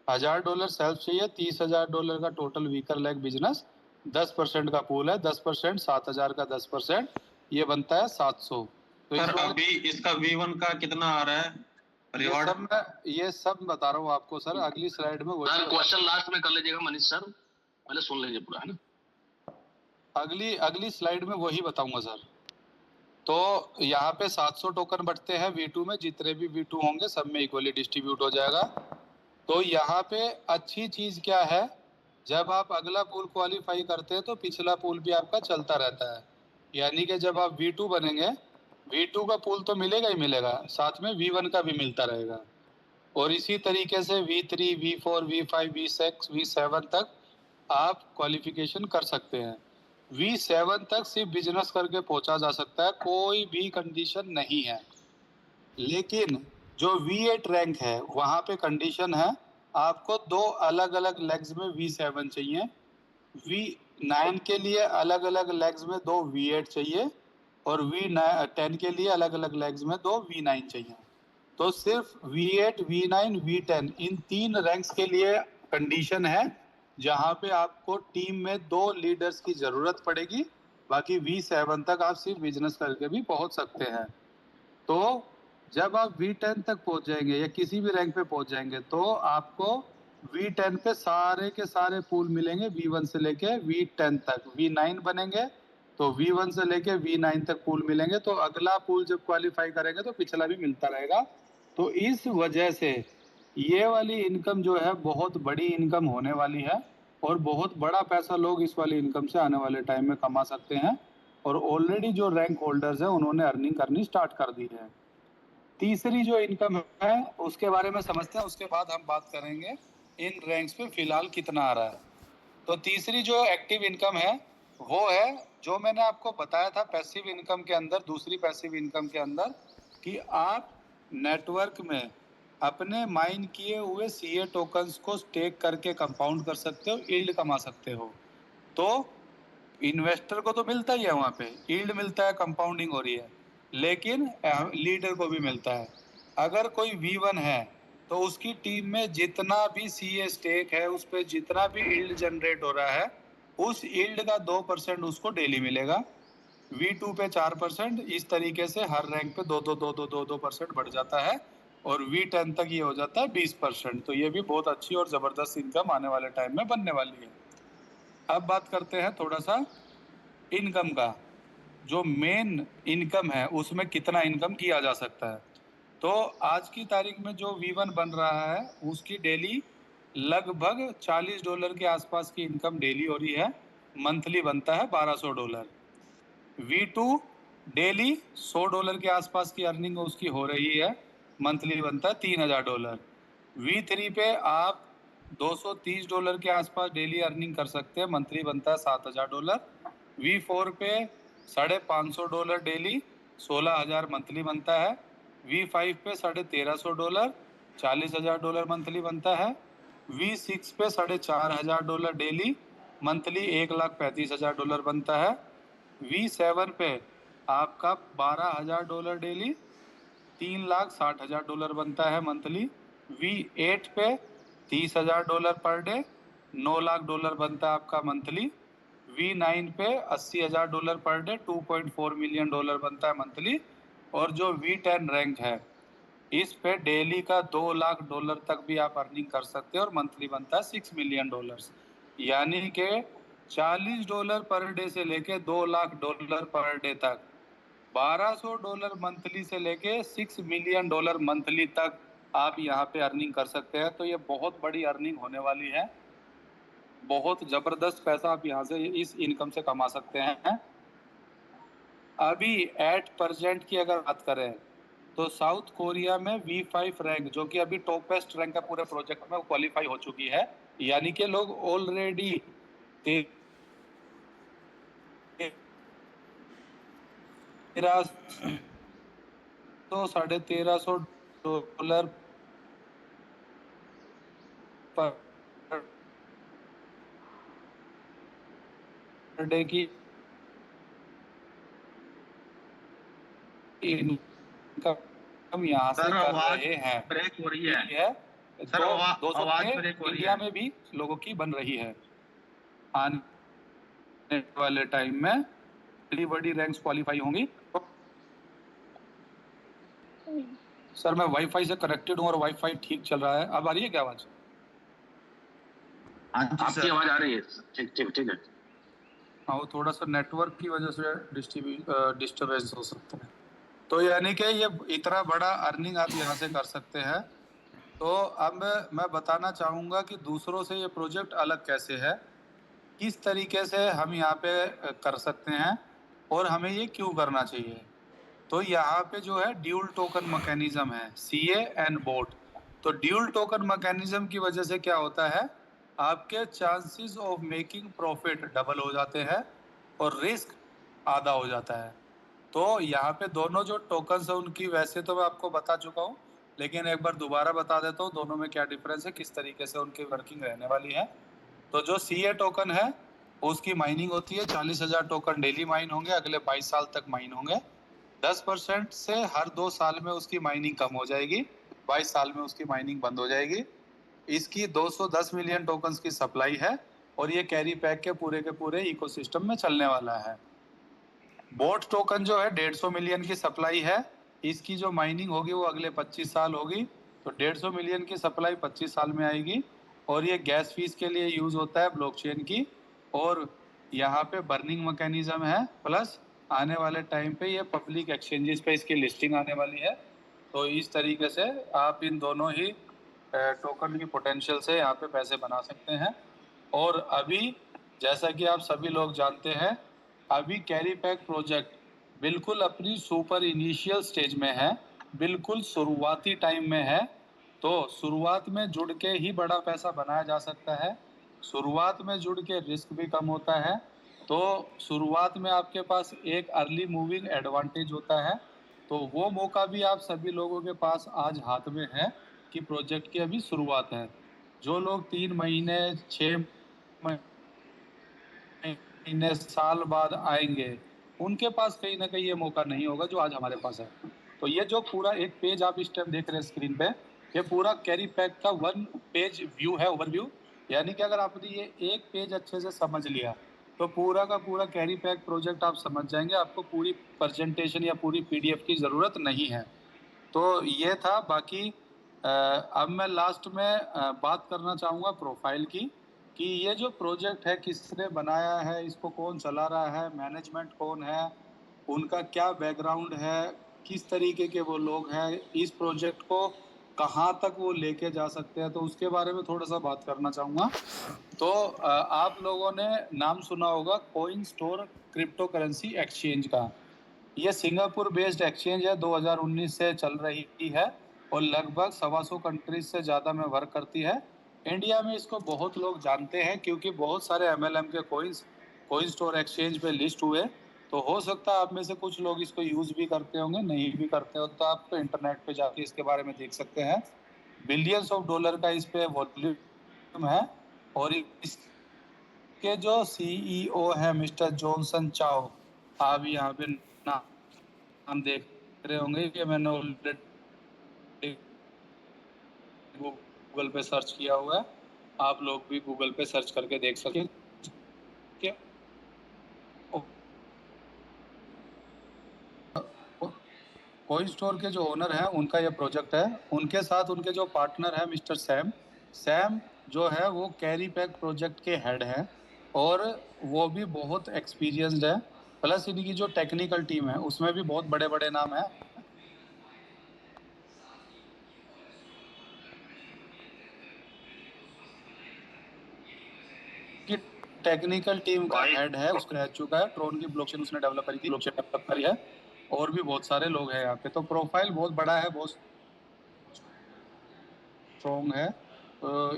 $1,000 सेल्फ चाहिए, $30,000 का टोटल वीकर लेग बिजनेस, 10% का पूल है, 10%, 7,000 का 10%, ये बनता है 700। तो सर अभी इसका V1 का कितना आ रहा है रिवॉर्ड? ये सब बता रहा हूँ आपको सर, अगली स्लाइड में सर क्वेश्चन लास्ट में कर लीजिएगा मनीष सर, पहले सुन लीजिए पूरा, है ना। अगली स्लाइड में वही बताऊंगा सर। तो यहाँ पे 700 टोकन बढ़ते हैं V2 में, जितने भी V2 होंगे सब में इक्वली डिस्ट्रीब्यूट हो जाएगा। तो यहाँ पे अच्छी चीज क्या है, जब आप अगला पूल क्वालिफाई करते हैं तो पिछला पूल भी आपका चलता रहता है। यानी कि जब आप V2 बनेंगे, V2 का पूल तो मिलेगा ही मिलेगा, साथ में V1 का भी मिलता रहेगा। और इसी तरीके से V3, V4, V5, V6, V7 तक आप क्वालिफिकेशन कर सकते हैं। V7 तक सिर्फ बिजनेस करके पहुंचा जा सकता है, कोई भी कंडीशन नहीं है। लेकिन जो V8 रैंक है वहां पे कंडीशन है, आपको 2 अलग अलग लेग्स में V7 चाहिए, V9 के लिए अलग अलग लेग्स में 2 V8 चाहिए, और V10 के लिए अलग अलग लेग्स में 2 V9 चाहिए। तो सिर्फ V8, V9, V10 इन 3 रैंक्स के लिए कंडीशन है जहां पे आपको टीम में 2 लीडर्स की जरूरत पड़ेगी। बाकी V7 तक आप सिर्फ बिजनेस करके भी पहुंच सकते हैं। तो जब आप V10 तक पहुंच जाएंगे या किसी भी रैंक पे पहुंच जाएंगे तो आपको V10 पे सारे के सारे पूल मिलेंगे, V1 से लेके V10 तक। V9 बनेंगे तो V1 से लेके V9 तक पूल मिलेंगे। तो अगला पूल जब क्वालिफाई करेंगे तो पिछला भी मिलता रहेगा। तो इस वजह से ये वाली इनकम जो है बहुत बड़ी इनकम होने वाली है और बहुत बड़ा पैसा लोग इस वाली इनकम से आने वाले टाइम में कमा सकते हैं और ऑलरेडी जो रैंक होल्डर्स हैं उन्होंने अर्निंग करनी स्टार्ट कर दी है। तीसरी जो इनकम है उसके बारे में समझते हैं, उसके बाद हम बात करेंगे इन रैंक्स पे फिलहाल कितना आ रहा है। तो तीसरी जो एक्टिव इनकम है वो है जो मैंने आपको बताया था पैसिव इनकम के अंदर, दूसरी पैसिव इनकम के अंदर, कि आप नेटवर्क में अपने माइन किए हुए सीए टोकन्स को स्टेक करके कंपाउंड कर सकते हो, यील्ड कमा सकते हो। तो इन्वेस्टर को तो मिलता ही है, वहाँ पे यील्ड मिलता है, कंपाउंडिंग हो रही है, लेकिन लीडर को भी मिलता है। अगर कोई V1 है तो उसकी टीम में जितना भी सीए स्टेक है उस पर जितना भी यील्ड जनरेट हो रहा है उस यील्ड का 2% उसको डेली मिलेगा। V2 पे 4%, इस तरीके से हर रैंक पे 2% बढ़ जाता है और V10 तक ये हो जाता है 20%। तो ये भी बहुत अच्छी और जबरदस्त इनकम आने वाले टाइम में बनने वाली है। अब बात करते हैं थोड़ा सा इनकम का, जो मेन इनकम है उसमें कितना इनकम किया जा सकता है। तो आज की तारीख में जो V1 बन रहा है उसकी डेली लगभग $40 के आसपास की इनकम डेली हो रही है, मंथली बनता है $1200। V2 डेली $100 के आसपास की अर्निंग उसकी हो रही है, मंथली बनता है $3000। V3 पे आप $230 के आसपास डेली अर्निंग कर सकते हैं, मंथली बनता है $7000। V4 पे $550 डेली, 16000 मंथली बनता है। V5 पे $1350, $40000 मंथली बनता है। V6 पे $4500 डेली, मंथली $1,35,000 बनता है। V7 पे आपका $12000 डेली, $3,60,000 बनता है मंथली। V8 पे $30,000 पर डे, $9,00,000 बनता है आपका मंथली। V9 पे $80,000 पर डे, $2.4 मिलियन बनता है मंथली। और जो V10 रैंक है इस पे डेली का $2,00,000 तक भी आप अर्निंग कर सकते हैं और मंथली बनता है $6 मिलियन। यानी कि $40 पर डे से लेके $2,00,000 पर डे तक, $1200 मंथली से लेके $6 मिलियन मंथली तक आप यहाँ पे अर्निंग कर सकते हैं। तो ये बहुत बड़ी अर्निंग होने वाली है, बहुत जबरदस्त पैसा आप यहाँ से इस इनकम से कमा सकते हैं। अभी एट प्रेजेंट की अगर बात करें तो साउथ कोरिया में V5 रैंक, जो कि अभी टॉपेस्ट रैंक है पूरे प्रोजेक्ट में, क्वालिफाई हो चुकी है। यानी कि लोग ऑलरेडी तो $1350 पर डे की इनकम यहाँ से कर रहे हैं। ब्रेक हो रही है है सर, तो आवाज 200 ब्रेक हो रही इंडिया है। में भी लोगों की बन रही है। आने वाले टाइम में बड़ी बड़ी रैंक्स क्वालिफाई होंगी। सर मैं वाईफाई से कनेक्टेड हूँ और वाईफाई ठीक चल रहा है। अब आ रही है क्या आवाज? आपकी आवाज आ रही है, ठीक ठीक ठीक है। हाँ, वो थोड़ा सा नेटवर्क की वजह से डिस्टर्बेंस हो सकता है। तो यानी कि ये इतना बड़ा अर्निंग आप यहाँ से कर सकते हैं। तो अब मैं बताना चाहूँगा कि दूसरों से ये प्रोजेक्ट अलग कैसे है, किस तरीके से हम यहाँ पे कर सकते हैं और हमें ये क्यों करना चाहिए। तो यहाँ पे जो है ड्यूल टोकन मैकेनिज्म है, सीए एंड बोट। तो ड्यूल टोकन मैकेनिज्म की वजह से क्या होता है, आपके chances of making profit double हो जाते हैं और रिस्क आधा हो जाता है। तो यहाँ पे दोनों जो टोकन्स है उनकी वैसे तो मैं आपको बता चुका हूँ, लेकिन एक बार दोबारा बता देता हूँ दोनों में क्या डिफरेंस है, किस तरीके से उनकी वर्किंग रहने वाली है। तो जो सीए टोकन है उसकी माइनिंग होती है, 40,000 टोकन डेली माइन होंगे, अगले 22 साल तक माइन होंगे। 10% से हर 2 साल में उसकी माइनिंग कम हो जाएगी, 22 साल में उसकी माइनिंग बंद हो जाएगी। इसकी 210 मिलियन टोकन्स की सप्लाई है और ये कैरी पैक के पूरे इकोसिस्टम में चलने वाला है। बोट टोकन जो है 150 मिलियन की सप्लाई है, इसकी जो माइनिंग होगी वो अगले 25 साल होगी। तो 150 मिलियन की सप्लाई 25 साल में आएगी और ये गैस फीस के लिए यूज होता है ब्लॉकचेन की। और यहाँ पे बर्निंग मैकेनिज्म है, प्लस आने वाले टाइम पे ये पब्लिक एक्सचेंजेस पे इसकी लिस्टिंग आने वाली है। तो इस तरीके से आप इन दोनों ही टोकन की पोटेंशियल से यहाँ पे पैसे बना सकते हैं। और अभी जैसा कि आप सभी लोग जानते हैं, अभी कैरी पैक प्रोजेक्ट बिल्कुल अपनी सुपर इनिशियल स्टेज में है, बिल्कुल शुरुआती टाइम में है। तो शुरुआत में जुड़ के ही बड़ा पैसा बनाया जा सकता है, शुरुआत में जुड़ के रिस्क भी कम होता है। तो शुरुआत में आपके पास एक अर्ली मूविंग एडवांटेज होता है। तो वो मौका भी आप सभी लोगों के पास आज हाथ में है कि प्रोजेक्ट की अभी शुरुआत है। जो लोग 3 महीने, 6 महीने, साल बाद आएंगे, उनके पास कहीं ना कहीं ये मौका नहीं होगा जो आज हमारे पास है। तो ये जो पूरा एक पेज आप इस टाइम देख रहे हैं स्क्रीन पे, ये पूरा कैरी पैक का 1 पेज व्यू है, ओवरव्यू। यानी कि अगर आपने ये एक पेज अच्छे से समझ लिया तो पूरा का पूरा कैरी पैक प्रोजेक्ट आप समझ जाएंगे, आपको पूरी प्रेजेंटेशन या पूरी पीडीएफ की ज़रूरत नहीं है। तो ये था। बाकी अब मैं लास्ट में बात करना चाहूँगा प्रोफाइल की, कि ये जो प्रोजेक्ट है किसने बनाया है, इसको कौन चला रहा है, मैनेजमेंट कौन है, उनका क्या बैकग्राउंड है, किस तरीके के वो लोग हैं, इस प्रोजेक्ट को कहाँ तक वो लेके जा सकते हैं, तो उसके बारे में थोड़ा सा बात करना चाहूँगा। तो आप लोगों ने नाम सुना होगा coin store crypto currency exchange का। ये सिंगापुर बेस्ड एक्सचेंज है, 2019 से चल रही है और लगभग 125 कंट्रीज से ज़्यादा में वर्क करती है। इंडिया में इसको बहुत लोग जानते हैं क्योंकि बहुत सारे MLM के कॉइन स्टोर एक्सचेंज पे लिस्ट हुए। तो हो सकता है आप में से कुछ लोग इसको यूज़ भी करते होंगे, नहीं भी करते हो तो आप इंटरनेट पे जाके इसके बारे में देख सकते हैं। बिलियंस ऑफ डॉलर का इस पे वॉल्यूम है। और इसके जो CEO है मिस्टर जॉनसन चाओ, आप यहाँ पे नाम देख रहे होंगे कि मैंने ऑलरेडी गूगल पे सर्च किया हुआ है, आप लोग भी गूगल पे सर्च करके देख सकें। कॉइन स्टोर के जो ओनर हैं उनका ये प्रोजेक्ट है, उनके साथ उनके जो पार्टनर है मिस्टर सैम जो है वो कैरी पैक प्रोजेक्ट के हेड हैं और वो भी बहुत एक्सपीरियंस्ड है। प्लस इनकी जो टेक्निकल टीम है उसमें भी बहुत बड़े बड़े नाम है। की टेक्निकल टीम का हेड है, उसको रह चुका है, ट्रोन की ब्लॉकचेन उसने डेवलप करी थी, ब्लॉकचेन डेवलप करी है। और भी बहुत सारे लोग हैं यहाँ पे। तो प्रोफाइल बहुत बड़ा है, बहुत स्ट्रॉन्ग है।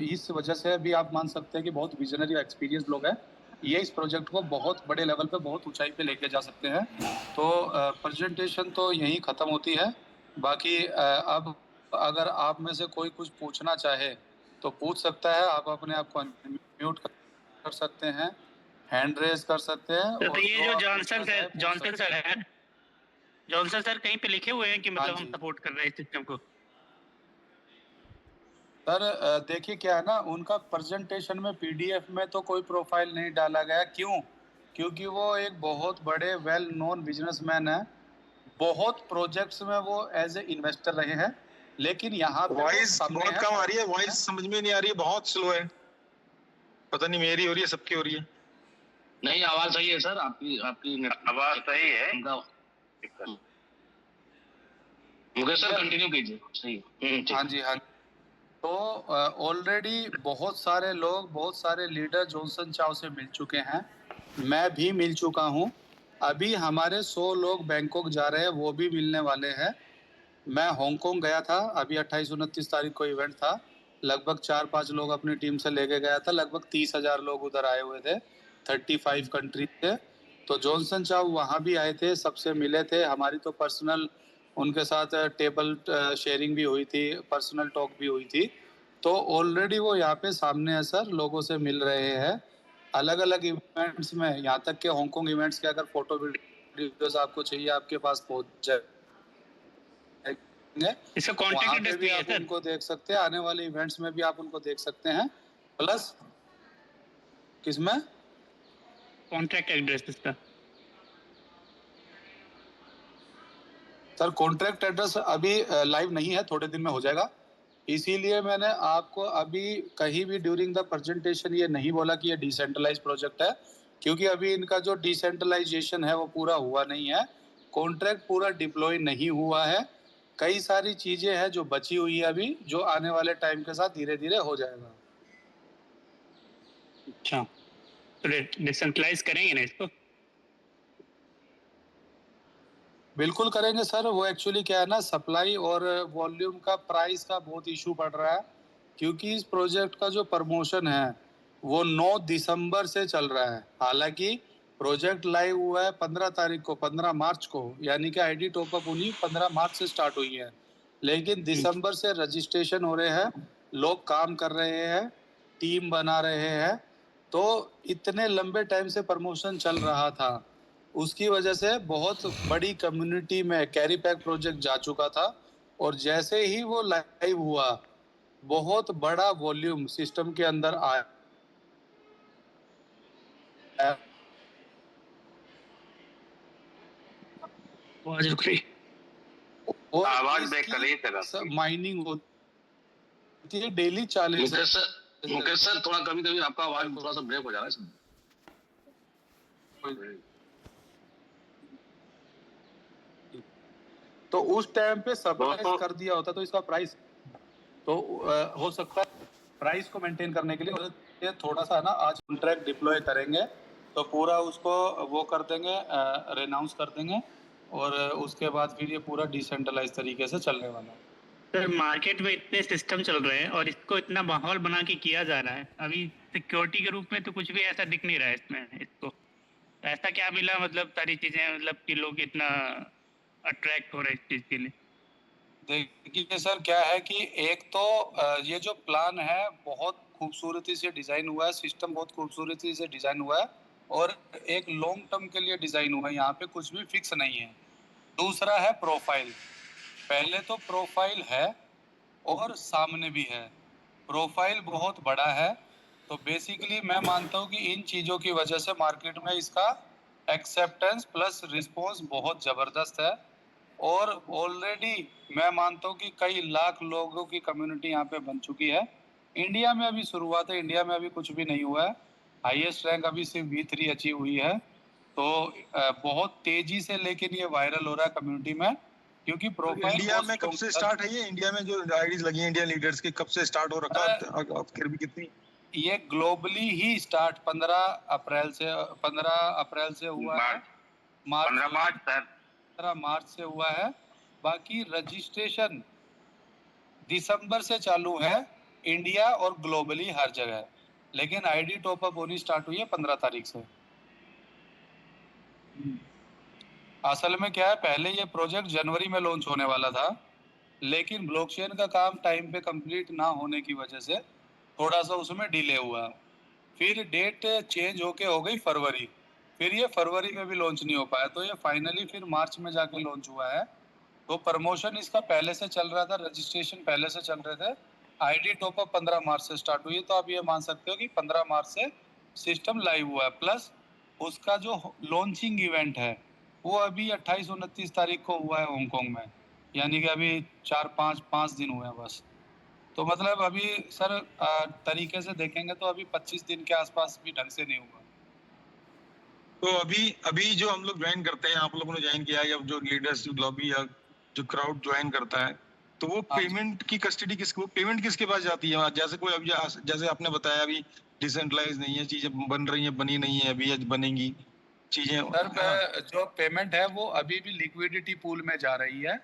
इस वजह से भी आप मान सकते हैं कि बहुत विजनरी एक्सपीरियंस लोग हैं, ये इस प्रोजेक्ट को बहुत बड़े लेवल पे, बहुत ऊंचाई पे लेके जा सकते हैं। तो प्रेजेंटेशन तो यहीं ख़त्म होती है। बाकी अब अगर आप में से कोई कुछ पूछना चाहे तो पूछ सकता है, आप अपने आप को म्यूट कर सकते हैं, हैंड रेज कर सकते हैं। तो ये जो जॉनसन सर कहीं पे लिखे हुए हैं कि मतलब हम सपोर्ट कर रहे हैं इस सिस्टम को? सर देखिए क्या है ना, उनका प्रेजेंटेशन में पीडीएफ में तो कोई प्रोफाइल नहीं डाला गया। क्यों? क्योंकि वो एक बहुत बड़े वेल नोन बिजनेसमैन है, बहुत प्रोजेक्ट्स में वो एज ए इन्वेस्टर रहे हैं। लेकिन यहाँ पे वॉइस बहुत कम आ रही है, वॉइस समझ में नहीं आ रही है, बहुत स्लो है। पता नहीं मेरी हो रही है, सबकी हो रही है। नहीं, आवाज सही है सर, आपकी आवाज सही है। मुझे सर कंटिन्यू कीजिए। सही है। हाँ जी, हाँ। तो ऑलरेडी बहुत सारे लोग, बहुत सारे लीडर जॉनसन चाओ से मिल चुके हैं, मैं भी मिल चुका हूँ। अभी हमारे 100 लोग बैंकॉक जा रहे हैं, वो भी मिलने वाले हैं। मैं हांगकांग गया था, अभी 28-29 तारीख को इवेंट था, लगभग 4-5 लोग अपनी टीम से लेके गया था, लगभग 30,000 लोग उधर आए हुए थे, 35 कंट्री थे। तो जॉनसन चाओ वहाँ भी आए थे, सबसे मिले थे। हमारी तो पर्सनल उनके साथ टेबल शेयरिंग भी हुई थी, पर्सनल टॉक भी हुई थी। तो ऑलरेडी वो यहाँ पे सामने है सर, लोगों से मिल रहे हैं अलग अलग इवेंट्स में, यहाँ तक के हांगकांग इवेंट्स के अगर फोटो वीडियोस आपको चाहिए आपके पास पहुंच जाए। इसका कॉन्टैक्ट एड्रेस भी आप उनको देख सकते हैं, आने वाले इवेंट्स में भी आप उनको देख सकते हैं। प्लस किसमें कॉन्टैक्ट एड्रेस इसका? सर कॉन्ट्रैक्ट एड्रेस अभी लाइव नहीं है, थोड़े दिन में हो जाएगा। इसीलिए मैंने आपको अभी कहीं भी ड्यूरिंग द प्रेजेंटेशन ये नहीं बोला कि ये डिसेंट्रलाइज प्रोजेक्ट है, क्योंकि अभी इनका जो डिसेंट्रलाइजेशन है वो पूरा हुआ नहीं है, कॉन्ट्रैक्ट पूरा डिप्लॉय नहीं हुआ है। कई सारी चीजें हैं जो बची हुई है अभी, जो आने वाले टाइम के साथ धीरे धीरे हो जाएगा। अच्छा, तो डिसेंट्रलाइज करेंगे ना इसको? बिल्कुल करेंगे सर। वो एक्चुअली क्या है ना, सप्लाई और वॉल्यूम का, प्राइस का बहुत इशू पड़ रहा है, क्योंकि इस प्रोजेक्ट का जो प्रमोशन है वो 9 दिसंबर से चल रहा है। हालांकि प्रोजेक्ट लाइव हुआ है 15 तारीख को, 15 मार्च को, यानी कि आईडी टॉपअप उन्हीं 15 मार्च से स्टार्ट हुई है, लेकिन दिसंबर से रजिस्ट्रेशन हो रहे हैं, लोग काम कर रहे हैं, टीम बना रहे हैं। तो इतने लंबे टाइम से प्रमोशन चल रहा था, उसकी वजह से बहुत बड़ी कम्युनिटी में कैरी पैक प्रोजेक्ट जा चुका था, और जैसे ही वो लाइव हुआ बहुत बड़ा वॉल्यूम सिस्टम के अंदर आया। आवाज रुक रही। और आवाज ब्रेक कर रही है तेरा। माइनिंग होती है डेली 40। मुकेश सर थोड़ा कभी कभी आपका आवाज थोड़ा सा ब्रेक हो जा रहा है। तो उस टाइम पे सप्लाई कर दिया होता तो इसका प्राइस तो हो सकता है, प्राइस को मेंटेन करने के लिए ये थोड़ा सा ना आज कॉन्ट्रैक्ट डिप्लॉय करेंगे, तो पूरा उसको वो कर देंगे, रेनाउंस कर देंगे, और उसके बाद फिर ये पूरा डिसेंट्रलाइज तरीके से चलने वाला है। सर मार्केट में इतने सिस्टम चल रहे हैं और इसको इतना माहौल बना के किया जा रहा है, अभी सिक्योरिटी के रूप में तो कुछ भी ऐसा दिख नहीं रहा है इसमें। इसको ऐसा क्या मिला, मतलब सारी चीजें, मतलब कि लोग इतना अट्रैक्ट हो रहे हैं इस चीज के लिए? देखिए सर, क्या है कि एक तो ये जो प्लान है बहुत खूबसूरती से डिजाइन हुआ है, सिस्टम बहुत खूबसूरती से डिजाइन हुआ है, और एक लॉन्ग टर्म के लिए डिजाइन हुआ है, यहाँ पे कुछ भी फिक्स नहीं है। दूसरा है प्रोफाइल। पहले तो प्रोफाइल है और सामने भी है, प्रोफाइल बहुत बड़ा है। तो बेसिकली मैं मानता हूँ कि इन चीज़ों की वजह से मार्केट में इसका एक्सेप्टेंस प्लस रिस्पॉन्स बहुत ज़बरदस्त है, और ऑलरेडी मैं मानता हूँ कि कई लाख लोगों की कम्युनिटी यहाँ पे बन चुकी है। इंडिया में अभी शुरुआत है, इंडिया में अभी कुछ भी नहीं हुआ है, हाईएस्ट रैंक अभी सिर्फ V3 अचीव हुई है। तो बहुत तेजी से लेकिन ये वायरल हो रहा है कम्युनिटी में, क्योंकि प्रोफाइल इंडिया में कब से स्टार्ट है ये? इंडिया में जो आईडीज लगी हैं इंडियन लीडर्स की, कब से स्टार्ट हो रखा है? अब फिर भी कितनी? ये ग्लोबली ही स्टार्ट 15 अप्रैल से हुआ है। 15 मार्च सर। 15 मार्च से हुआ है। बाकी रजिस्ट्रेशन दिसंबर से चालू है इंडिया और ग्लोबली हर जगह, लेकिन आईडी टॉपअप होनी स्टार्ट हुई है 15 तारीख से। असल में क्या है, पहले ये प्रोजेक्ट जनवरी में लॉन्च होने वाला था, लेकिन ब्लॉकचेन का काम टाइम पे कंप्लीट ना होने की वजह से थोड़ा सा उसमें डिले हुआ। फिर डेट चेंज होके हो गई फरवरी, फिर ये फरवरी में भी लॉन्च नहीं हो पाया, तो ये फाइनली फिर मार्च में जाके लॉन्च हुआ है। तो प्रमोशन इसका पहले से चल रहा था, रजिस्ट्रेशन पहले से चल रहे थे। आईडी टॉपअप 15 मार्च से स्टार्ट हुई, तो आप ये मान सकते हो कि 15 मार्च से सिस्टम लाइव हुआ है। प्लस उसका जो लॉन्चिंग इवेंट है वो अभी 28-29 तारीख को हुआ है हांगकांग में, यानी कि अभी 4-5 दिन हुए हैं बस। तो मतलब अभी सर तरीके से देखेंगे तो अभी 25 दिन के आसपास भी ढंग से नहीं हुआ। तो अभी जो हम लोग ज्वाइन करते हैं, आप लोगों ने ज्वाइन किया, या जो लीडर्स लॉबी या जो क्राउड ज्वाइन करता है, तो वो पेमेंट की कस्टडी वो पेमेंट किसके पास जाती है? जैसे कोई अभी, जैसे आपने बताया अभी डिसेंट्रलाइज नहीं है, चीजें बन रही हैं, बनी नहीं है, अभी आज बनेंगी चीजें। सर जो पेमेंट है वो अभी भी लिक्विडिटी पूल में जा रही है,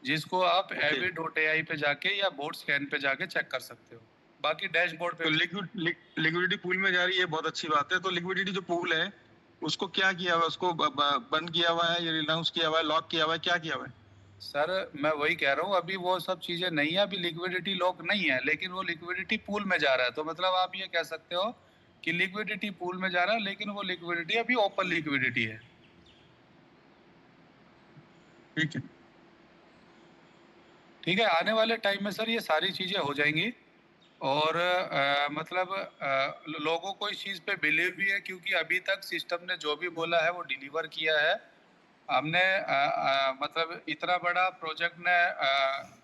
जिसको आप avi.ai पे जाके या बोर्ड स्कैन पे जाके चेक कर सकते हो। बाकी डैशबोर्ड पे तो लिक्विडिटी पूल में जा रही है, बहुत अच्छी बात है। तो लिक्विडिटी जो पूल है उसको क्या किया हुआ है? उसको बंद किया हुआ है या रिनाउंस किया हुआ है, लॉक किया हुआ है, क्या किया हुआ है? सर मैं वही कह रहा हूँ, अभी वो सब चीजें नहीं है, अभी लिक्विडिटी लॉक नहीं है, लेकिन वो लिक्विडिटी पूल में जा रहा है। तो मतलब आप ये कह सकते हो कि लिक्विडिटी पूल में जा रहा है, लेकिन वो लिक्विडिटी अभी ओपन लिक्विडिटी है। ठीक है, ठीक है, आने वाले टाइम में सर ये सारी चीजें हो जाएंगी, और मतलब लोगों को इस चीज पे बिलीव भी है, क्योंकि अभी तक सिस्टम ने जो भी बोला है वो डिलीवर किया है। हमने मतलब इतना बड़ा प्रोजेक्ट ने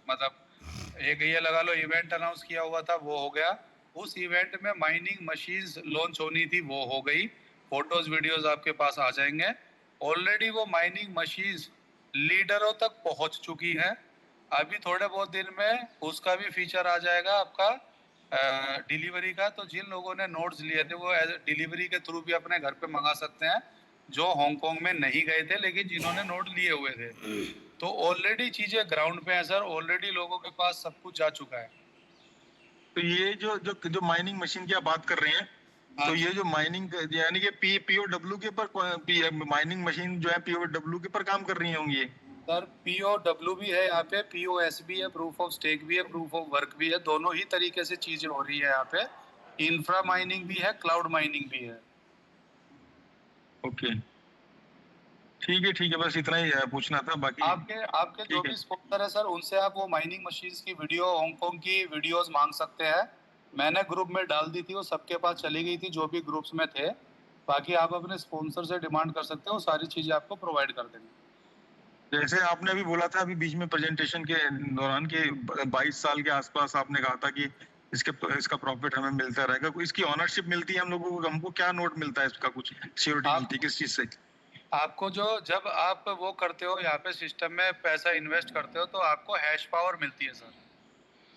मतलब एक ये लगा लो इवेंट अनाउंस किया हुआ था, वो हो गया। उस इवेंट में माइनिंग मशीन्स लॉन्च होनी थी, वो हो गई। फोटोज वीडियोस आपके पास आ जाएंगे। ऑलरेडी वो माइनिंग मशीन्स लीडरों तक पहुंच चुकी हैं, अभी थोड़े बहुत दिन में उसका भी फीचर आ जाएगा आपका डिलीवरी का। तो जिन लोगों ने नोट्स लिए थे वो एज डिलीवरी के थ्रू भी अपने घर पे मंगा सकते हैं, जो हांगकांग में नहीं गए थे लेकिन जिन्होंने नोट लिए हुए थे। तो ऑलरेडी चीजें ग्राउंड पे हैं सर, ऑलरेडी लोगों के पास सब कुछ जा चुका है। तो ये जो माइनिंग मशीन की आप बात कर रहे हैं, हाँ तो जी। ये जो माइनिंग यानी कि पीओडब्ल्यू के ऊपर माइनिंग मशीन जो है पीओडब्ल्यू के ऊपर काम कर रही होंगी ये? सर POW भी है यहाँ पे, POS भी है, प्रूफ ऑफ स्टेक भी है, प्रूफ ऑफ वर्क भी है, दोनों ही तरीके से चीजें हो रही है यहाँ पे। इंफ्रा माइनिंग भी है, क्लाउड माइनिंग भी है। ओके, ठीक है, बस इतना ही है पूछना था, बाकी आपके जो ठीक है। भी स्पॉन्सर है सर, उनसे आप वो माइनिंग मशीन्स की वीडियो, हांगकांग की वीडियोस मांग सकते हैं। मैंने ग्रुप में डाल दी थी, वो सबके पास चली गई थी जो भी ग्रुप्स में थे। बाकी आप अपने स्पॉन्सर से डिमांड कर सकते हो, वो सारी चीजें आपको प्रोवाइड कर देंगे। जैसे आपने अभी बोला था अभी बीच में प्रेजेंटेशन के दौरान के 22 साल के आसपास आपने कहा था कि इसका प्रॉफिट हमें मिलता रहेगा, इसकी ओनरशिप मिलती है हम लोगों को, हमको क्या नोट मिलता है इसका, कुछ सिक्योरिटी आप- मिलती है किस चीज से? आपको जब आप वो करते हो यहाँ पे सिस्टम में पैसा इन्वेस्ट करते हो, तो आपको हैश पावर मिलती है सर,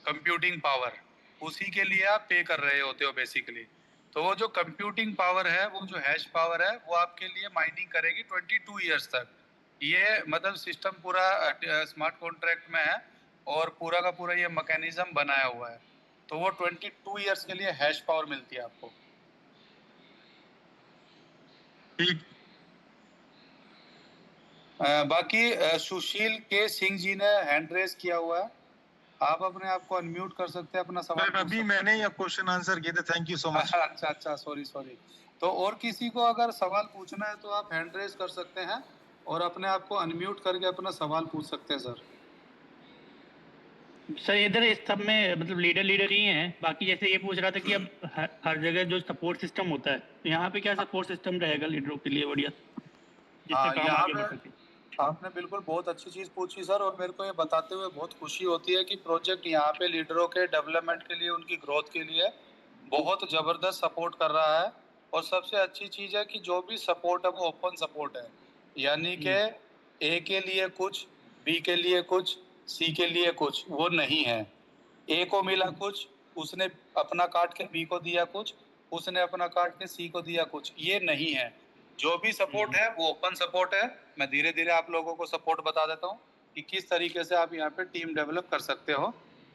कंप्यूटिंग पावर। उसी के लिए आप पे कर रहे होते हो बेसिकली। तो वो जो कंप्यूटिंग पावर है, वो जो हैश पावर है, वो आपके लिए माइनिंग करेगी 22 ईयर्स तक। ये मतलब सिस्टम पूरा स्मार्ट कॉन्ट्रैक्ट में है और पूरा का पूरा ये मैकेनिज्म बनाया हुआ है। तो वो 22 ईयर्स के लिए हैश पावर मिलती है आपको। ठीक। बाकी सुशील के सिंह जी ने हैंड रेज किया हुआ है, आप अपने आप को अनम्यूट कर सकते हैं, अपना सवाल सर पूछ अभी सकते मैंने ही क्वेश्चन आंसर किए थे, थैंक यू सो मच। हैं। अच्छा, सॉरी। तो और किसी को अगर सवाल पूछना है तो आप हैंड रेज कर सकते हैं और अपने आप को अनम्यूट करके अपना सवाल पूछ सकते हैं सर। सर इधर इस सब में मतलब लीडर ही हैं। बाकी जैसे ये पूछ रहा था कि अब हर जगह जो सपोर्ट सिस्टम होता है, तो यहाँ पे क्या सपोर्ट सिस्टम रहेगा लीडरों के लिए बढ़िया, जिससे काम यहाँ आगे बढ़ पे सके? आपने बिल्कुल बहुत अच्छी चीज पूछी सर, और मेरे को ये बताते हुए बहुत खुशी होती है कि प्रोजेक्ट यहाँ पे लीडरों के डेवलपमेंट के लिए, उनकी ग्रोथ के लिए बहुत जबरदस्त सपोर्ट कर रहा है। और सबसे अच्छी चीज है कि जो भी सपोर्ट है वो ओपन सपोर्ट है, यानी कि ए के लिए कुछ, बी के लिए कुछ, सी के लिए कुछ, वो नहीं है। ए को मिला कुछ, उसने अपना काट के बी को दिया कुछ, उसने अपना काट के सी को दिया कुछ, ये नहीं है। जो भी सपोर्ट है वो ओपन सपोर्ट है। मैं धीरे धीरे आप लोगों को सपोर्ट बता देता हूँ कि किस तरीके से आप यहाँ पे टीम डेवलप कर सकते हो।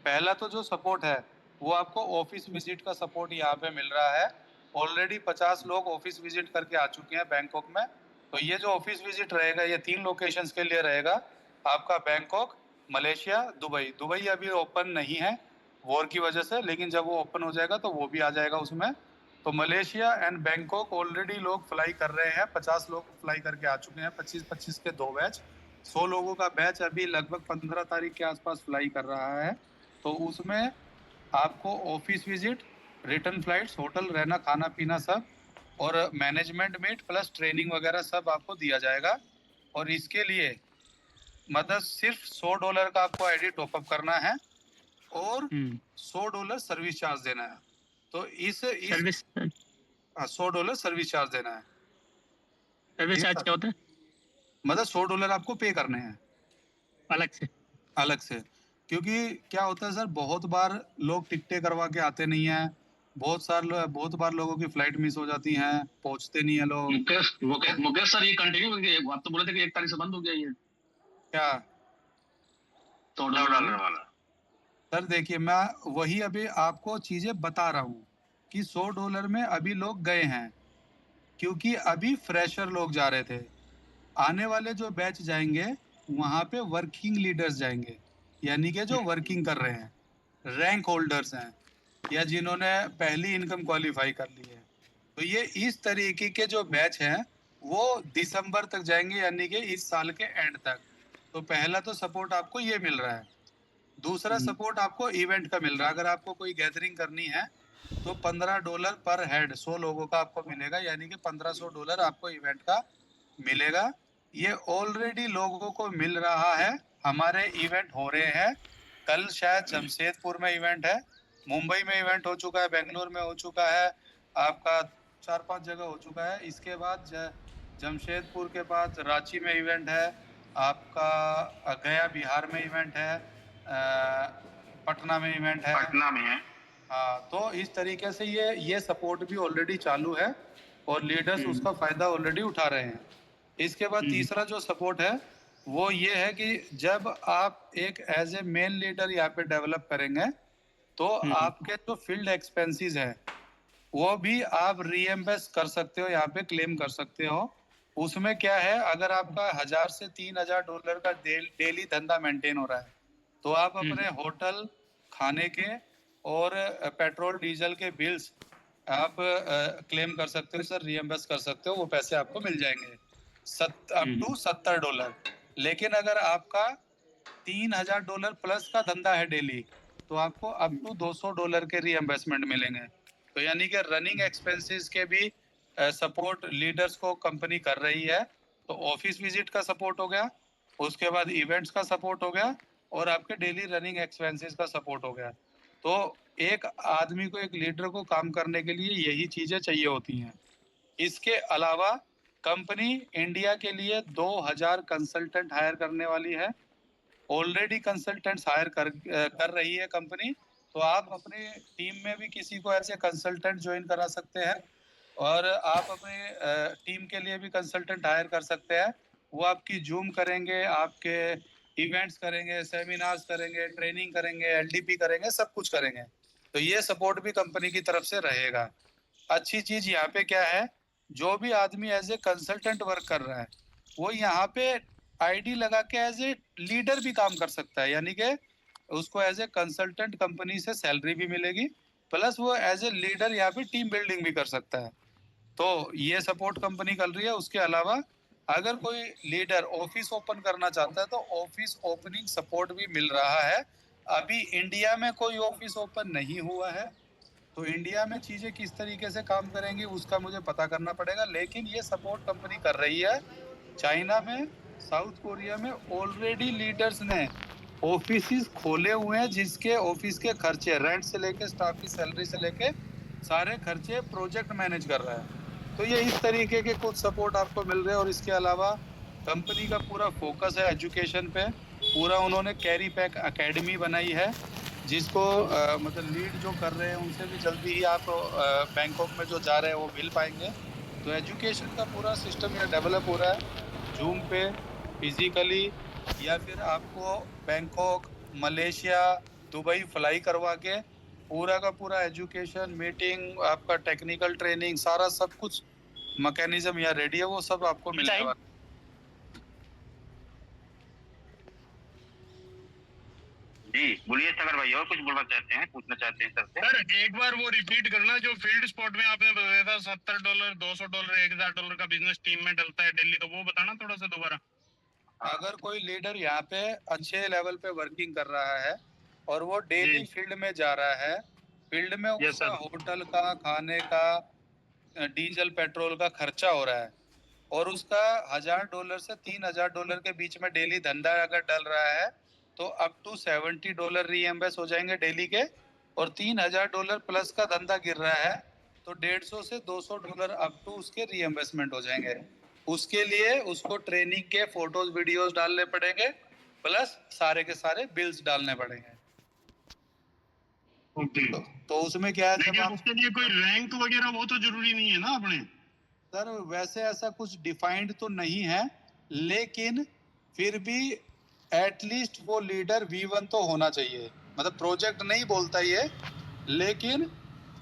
पहला तो जो सपोर्ट है वो आपको ऑफिस विजिट का सपोर्ट यहाँ पे मिल रहा है। ऑलरेडी 50 लोग ऑफिस विजिट करके आ चुके हैं बैंकॉक में। तो ये जो ऑफिस विजिट रहेगा, ये 3 लोकेशंस के लिए रहेगा आपका, बैंकॉक, मलेशिया, दुबई अभी ओपन नहीं है वॉर की वजह से, लेकिन जब वो ओपन हो जाएगा तो वो भी आ जाएगा उसमें। तो मलेशिया एंड बैंकॉक ऑलरेडी लोग फ्लाई कर रहे हैं, 50 लोग फ्लाई करके आ चुके हैं, 25-25 के 2 बैच, 100 लोगों का बैच अभी लगभग 15 तारीख के आसपास फ्लाई कर रहा है। तो उसमें आपको office visit, return flights, hotel, रहना, खाना पीना सब, और मैनेजमेंट मीट प्लस ट्रेनिंग वगैरह सब आपको दिया जाएगा। और इसके लिए मतलब सिर्फ $100 का आपको आईडी टॉपअप करना है और $100 सर्विस चार्ज देना है। तो इस सर्विस $100 सर्विस चार्ज देना है। सर्विस चार्ज क्या होता है मतलब $100 आपको पे करने हैं अलग से? अलग से, क्योंकि क्या होता है सर, बहुत बार लोग टिकटें करवा के आते नहीं हैं, बहुत बार लोगों की फ्लाइट मिस हो जाती हैं, पहुंचते नहीं है लोग। मुकेश सर, ये कंटिन्यू, आप तो बोले थे कि 1 तारीख से बंद हो गया ये क्या तो डालने वाला। सर देखिए, मैं वही अभी आपको चीजें बता रहा हूँ कि $100 में अभी लोग गए हैं, क्योंकि अभी फ्रेशर लोग जा रहे थे। आने वाले जो बैच जाएंगे वहां पे वर्किंग लीडर्स जाएंगे, यानी कि जो वर्किंग कर रहे हैं, रैंक होल्डर्स हैं, या जिन्होंने पहली इनकम क्वालिफाई कर ली है। तो ये इस तरीके के जो बैच हैं वो दिसंबर तक जाएंगे, यानी कि इस साल के एंड तक। तो पहला तो सपोर्ट आपको ये मिल रहा है। दूसरा सपोर्ट आपको इवेंट का मिल रहा है। अगर आपको कोई गैदरिंग करनी है तो $15 पर हेड, 100 लोगों का आपको मिलेगा, यानी कि $1500 आपको इवेंट का मिलेगा। ये ऑलरेडी लोगों को मिल रहा है। हमारे इवेंट हो रहे हैं, कल शायद जमशेदपुर में इवेंट है, मुंबई में इवेंट हो चुका है, बेंगलोर में हो चुका है, आपका 4-5 जगह हो चुका है। इसके बाद जमशेदपुर के बाद रांची में इवेंट है, आपका गया बिहार में इवेंट है, पटना में इवेंट है। पटना में है। हाँ, तो इस तरीके से ये सपोर्ट भी ऑलरेडी चालू है और लीडर्स उसका फायदा ऑलरेडी उठा रहे हैं। इसके बाद तीसरा जो सपोर्ट है वो ये है कि जब आप एक एज ए मेन लीडर यहाँ पे डेवलप करेंगे तो आपके जो फील्ड एक्सपेंसेस है वो भी आप रीएम्बर्स कर सकते हो, यहाँ पे क्लेम कर सकते हो। उसमें क्या है, अगर आपका $1000 से $3000 का डेली धंधा मेंटेन हो रहा है तो आप अपने होटल, खाने के और पेट्रोल डीजल के बिल्स आप क्लेम कर सकते हो सर, रीएम्बर्स कर सकते हो, वो पैसे आपको मिल जाएंगे अप टू $70। लेकिन अगर आपका $3000 प्लस का धंधा है डेली तो आपको अप टू $200 के रीएम्बर्समेंट मिलेंगे। तो यानी कि रनिंग एक्सपेंसेस के भी सपोर्ट लीडर्स को कंपनी कर रही है। तो ऑफिस विजिट का सपोर्ट हो गया, उसके बाद इवेंट्स का सपोर्ट हो गया और आपके डेली रनिंग एक्सपेंसेस का सपोर्ट हो गया। तो एक आदमी को, एक लीडर को काम करने के लिए यही चीजें चाहिए होती हैं। इसके अलावा कंपनी इंडिया के लिए 2000 कंसल्टेंट हायर करने वाली है। ऑलरेडी कंसल्टेंट्स हायर कर रही है कंपनी। तो आप अपने टीम में भी किसी को ऐसे कंसल्टेंट ज्वाइन करा सकते हैं और आप अपने टीम के लिए भी कंसल्टेंट हायर कर सकते हैं। वो आपकी जूम करेंगे, आपके इवेंट्स करेंगे, सेमिनार्स करेंगे, ट्रेनिंग करेंगे, एलडीपी करेंगे, सब कुछ करेंगे। तो ये सपोर्ट भी कंपनी की तरफ से रहेगा। अच्छी चीज यहाँ पे क्या है, जो भी आदमी एज ए कंसल्टेंट वर्क कर रहा है वो यहाँ पे आईडी लगा के एज ए लीडर भी काम कर सकता है, यानी कि उसको एज ए कंसल्टेंट कंपनी से सैलरी भी मिलेगी, प्लस वो एज ए लीडर यहाँ पे टीम बिल्डिंग भी कर सकता है। तो ये सपोर्ट कंपनी कर रही है। उसके अलावा अगर कोई लीडर ऑफिस ओपन करना चाहता है तो ऑफिस ओपनिंग सपोर्ट भी मिल रहा है। अभी इंडिया में कोई ऑफिस ओपन नहीं हुआ है तो इंडिया में चीजें किस तरीके से काम करेंगी उसका मुझे पता करना पड़ेगा, लेकिन ये सपोर्ट कंपनी कर रही है। चाइना में, साउथ कोरिया में ऑलरेडी लीडर्स ने ऑफिस खोले हुए हैं जिसके ऑफिस के खर्चे, रेंट से लेके स्टाफ की सैलरी से लेके सारे खर्चे प्रोजेक्ट मैनेज कर रहा है। तो ये इस तरीके के कुछ सपोर्ट आपको मिल रहे हैं। और इसके अलावा कंपनी का पूरा फोकस है एजुकेशन पे। पूरा उन्होंने कैरी पैक अकेडमी बनाई है जिसको मतलब लीड जो कर रहे हैं उनसे भी जल्दी ही आप बैंकॉक में जो जा रहे हैं वो मिल पाएंगे। तो एजुकेशन का पूरा सिस्टम ये डेवलप हो रहा है जूम पे, फिजिकली, या फिर आपको बैंकॉक, मलेशिया, दुबई फ्लाई करवा के पूरा का पूरा एजुकेशन, मीटिंग, आपका टेक्निकल ट्रेनिंग, सारा सब कुछ मैकेनिज्म या रेडी है, वो सब आपको मिलने वाला है। जी बोलिए सागर भाई, और कुछ बोलना चाहते हैं, पूछना चाहते हैं सर से? सर एक बार वो रिपीट करना जो फील्ड स्पॉट में आपने बताया था $70, $200, $1000 का बिजनेस टीम में डलता है डेली, तो वो बताना थोड़ा सा दोबारा। अगर कोई लीडर यहाँ पे अच्छे लेवल पे वर्किंग कर रहा है और वो डेली फील्ड में जा रहा है, फील्ड में उसका होटल का, खाने का, डीजल पेट्रोल का खर्चा हो रहा है और उसका $1000 से $3000 के बीच में डेली धंधा अगर डल रहा है तो अप टू $70 रीएम्बर्स हो जाएंगे डेली के। और $3000 प्लस का धंधा गिर रहा है तो $150 से $200 अप टू उसके रीएम्बर्समेंट हो जाएंगे। उसके लिए उसको ट्रेनिंग के फोटोज वीडियोस डालने पड़ेंगे, प्लस सारे के सारे बिल्स डालने पड़ेंगे। ओके। तो उसमें क्या है, लेकिन उसके लिए कोई रैंक वगैरह वो तो जरूरी नहीं है ना अपने? सर वैसे ऐसा कुछ डिफाइंड तो नहीं है, लेकिन फिर भी एटलीस्ट वो लीडर V1 तो होना चाहिए। मतलब प्रोजेक्ट नहीं बोलता ये, लेकिन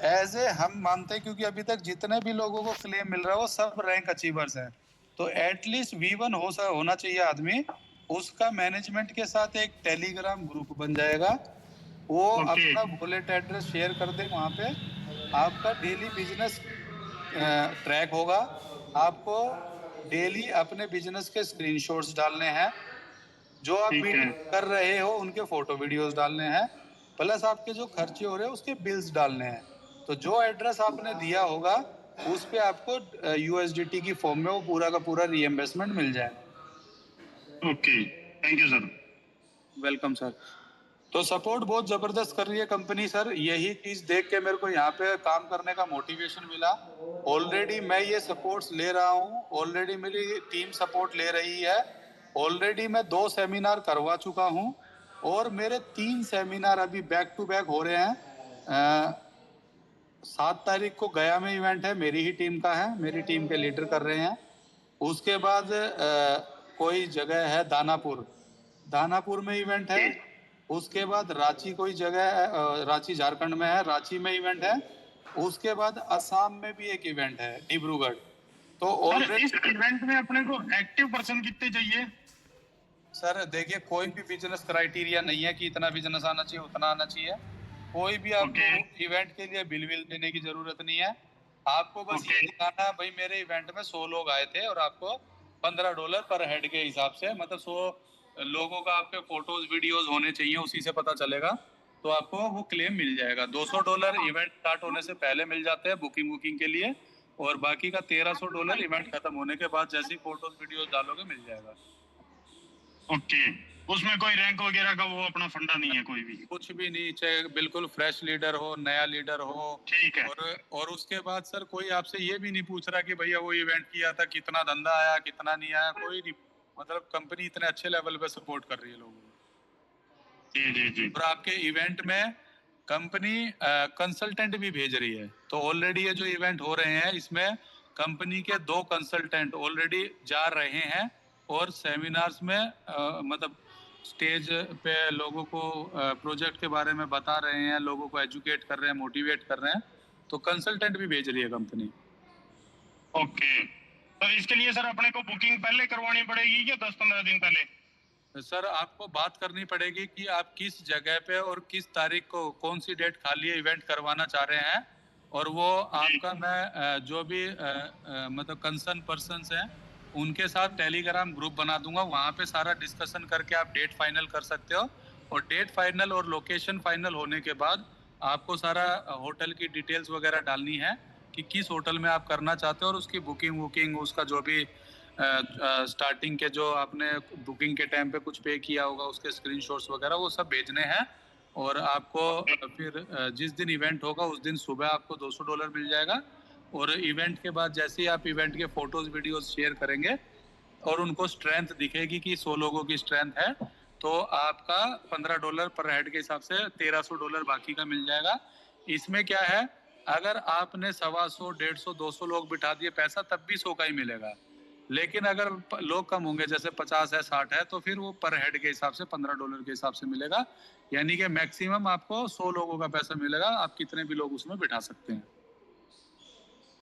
एज ए हम मानते हैं क्योंकि अभी तक जितने भी लोगों को क्लेम मिल रहा है वो सब रैंक अचीवर्स हैं। तो एटलीस्ट V1 होना चाहिए आदमी। उसका मैनेजमेंट के साथ एक टेलीग्राम ग्रुप बन जाएगा, वो अपना वॉलेट एड्रेस शेयर कर दे, वहाँ पे आपका डेली बिजनेस ट्रैक होगा। आपको डेली अपने बिजनेस के स्क्रीनशॉट्स डालने हैं, जो आप मीटिंग कर रहे हो उनके फोटो वीडियोस डालने हैं, प्लस आपके जो खर्चे हो रहे हैं उसके बिल्स डालने हैं। तो जो एड्रेस आपने दिया होगा उस पे आपको USDT की फॉर्म में वो पूरा का पूरा रीएम्बर्समेंट मिल जाएगा। Okay, thank you sir. Welcome sir. तो सपोर्ट बहुत जबरदस्त कर रही है कंपनी सर। यही चीज देख के मेरे को यहाँ पे काम करने का मोटिवेशन मिला। ऑलरेडी मैं ये सपोर्ट्स ले रहा हूँ, ऑलरेडी मेरी टीम सपोर्ट ले रही है, ऑलरेडी मैं 2 सेमिनार करवा चुका हूँ और मेरे 3 सेमिनार अभी बैक टू बैक हो रहे हैं। 7 तारीख को गया में इवेंट है, मेरी ही टीम का है, मेरी टीम के लीडर कर रहे हैं। उसके बाद कोई जगह है दानापुर में इवेंट है। उसके बाद रांची कोई जगह है, रांची झारखंड में है, रांची में इवेंट है। उसके बाद असम में भी एक इवेंट है, डिब्रूगढ़। तो ऑलरेडी इस इवेंट में अपने को एक्टिव पर्सन कितने चाहिए? सर देखिए, कोई भी बिजनेस क्राइटेरिया नहीं है कि इतना बिजनेस आना चाहिए, उतना आना चाहिए। कोई भी आपको इवेंट के लिए बिल देने की जरूरत नहीं है। आपको बस ये दिखाना है, भाई मेरे इवेंट में 100 लोग आए थे और आपको $15 पर हेड के हिसाब से, मतलब 100 लोगों का आपके फोटोज वीडियोस होने चाहिए, उसी से पता चलेगा। तो आपको वो क्लेम मिल जाएगा। $200 इवेंट स्टार्ट होने से पहले मिल जाते हैं बुकिंग के लिए, और बाकी का $1300 इवेंट खत्म होने के बाद जैसी फोटोज वीडियोस डालोगे मिल जाएगा। ओके, उसमें कोई रैंक वगैरह का वो अपना फंडा नहीं है कोई भी? कुछ भी नहीं, चाहे बिल्कुल फ्रेश लीडर हो, नया लीडर हो। ठीक है। और उसके बाद सर कोई आपसे ये भी नहीं पूछ रहा कि भैया वो इवेंट किया था, कितना धंधा आया, कितना नहीं आया, कोई नहीं। मतलब कंपनी इतने अच्छे लेवल पे सपोर्ट कर रही है लोगों को। जी। और आपके इवेंट में कंपनी कंसल्टेंट भी भेज रही है। तो ऑलरेडी ये जो इवेंट हो रहे हैं, इसमें कंपनी के 2 कंसल्टेंट ऑलरेडी जा रहे हैं और सेमिनार्स में मतलब स्टेज पे लोगों को प्रोजेक्ट के बारे में बता रहे हैं, लोगों को एजुकेट कर रहे हैं, मोटिवेट कर रहे हैं। तो कंसल्टेंट भी भेज रही है कंपनी। ओके, तो इसके लिए सर अपने को बुकिंग पहले करवानी पड़ेगी क्या 10-15 दिन पहले? सर आपको बात करनी पड़ेगी कि आप किस जगह पे और किस तारीख को, कौन सी डेट खाली है, इवेंट करवाना चाह रहे हैं। और वो आपका मैं जो भी मतलब कंसर्न पर्सन्स हैं उनके साथ टेलीग्राम ग्रुप बना दूंगा। वहाँ पे सारा डिस्कशन करके आप डेट फाइनल कर सकते हो। और डेट फाइनल और लोकेशन फाइनल होने के बाद आपको सारा होटल की डिटेल्स वगैरह डालनी है कि किस होटल में आप करना चाहते हो, और उसकी बुकिंग उसका जो भी स्टार्टिंग के जो आपने बुकिंग के टाइम पे कुछ पे किया होगा उसके स्क्रीनशॉट्स वगैरह वो सब भेजने हैं। और आपको फिर जिस दिन इवेंट होगा उस दिन सुबह आपको $200 मिल जाएगा। और इवेंट के बाद जैसे ही आप इवेंट के फोटोज वीडियोस शेयर करेंगे और उनको स्ट्रेंथ दिखेगी कि 100 लोगों की स्ट्रेंथ है, तो आपका $15 पर हेड के हिसाब से $1300 बाकी का मिल जाएगा। इसमें क्या है, अगर आपने 125, 150, 200 लोग बिठा दिए पैसा तब भी 100 का ही मिलेगा। लेकिन अगर लोग कम होंगे, जैसे 50 है, 60 है, तो फिर वो पर हेड के हिसाब से $15 के हिसाब से मिलेगा। यानी कि मैक्सिमम आपको 100 लोगों का पैसा मिलेगा। आप कितने भी लोग उसमें बिठा सकते हैं।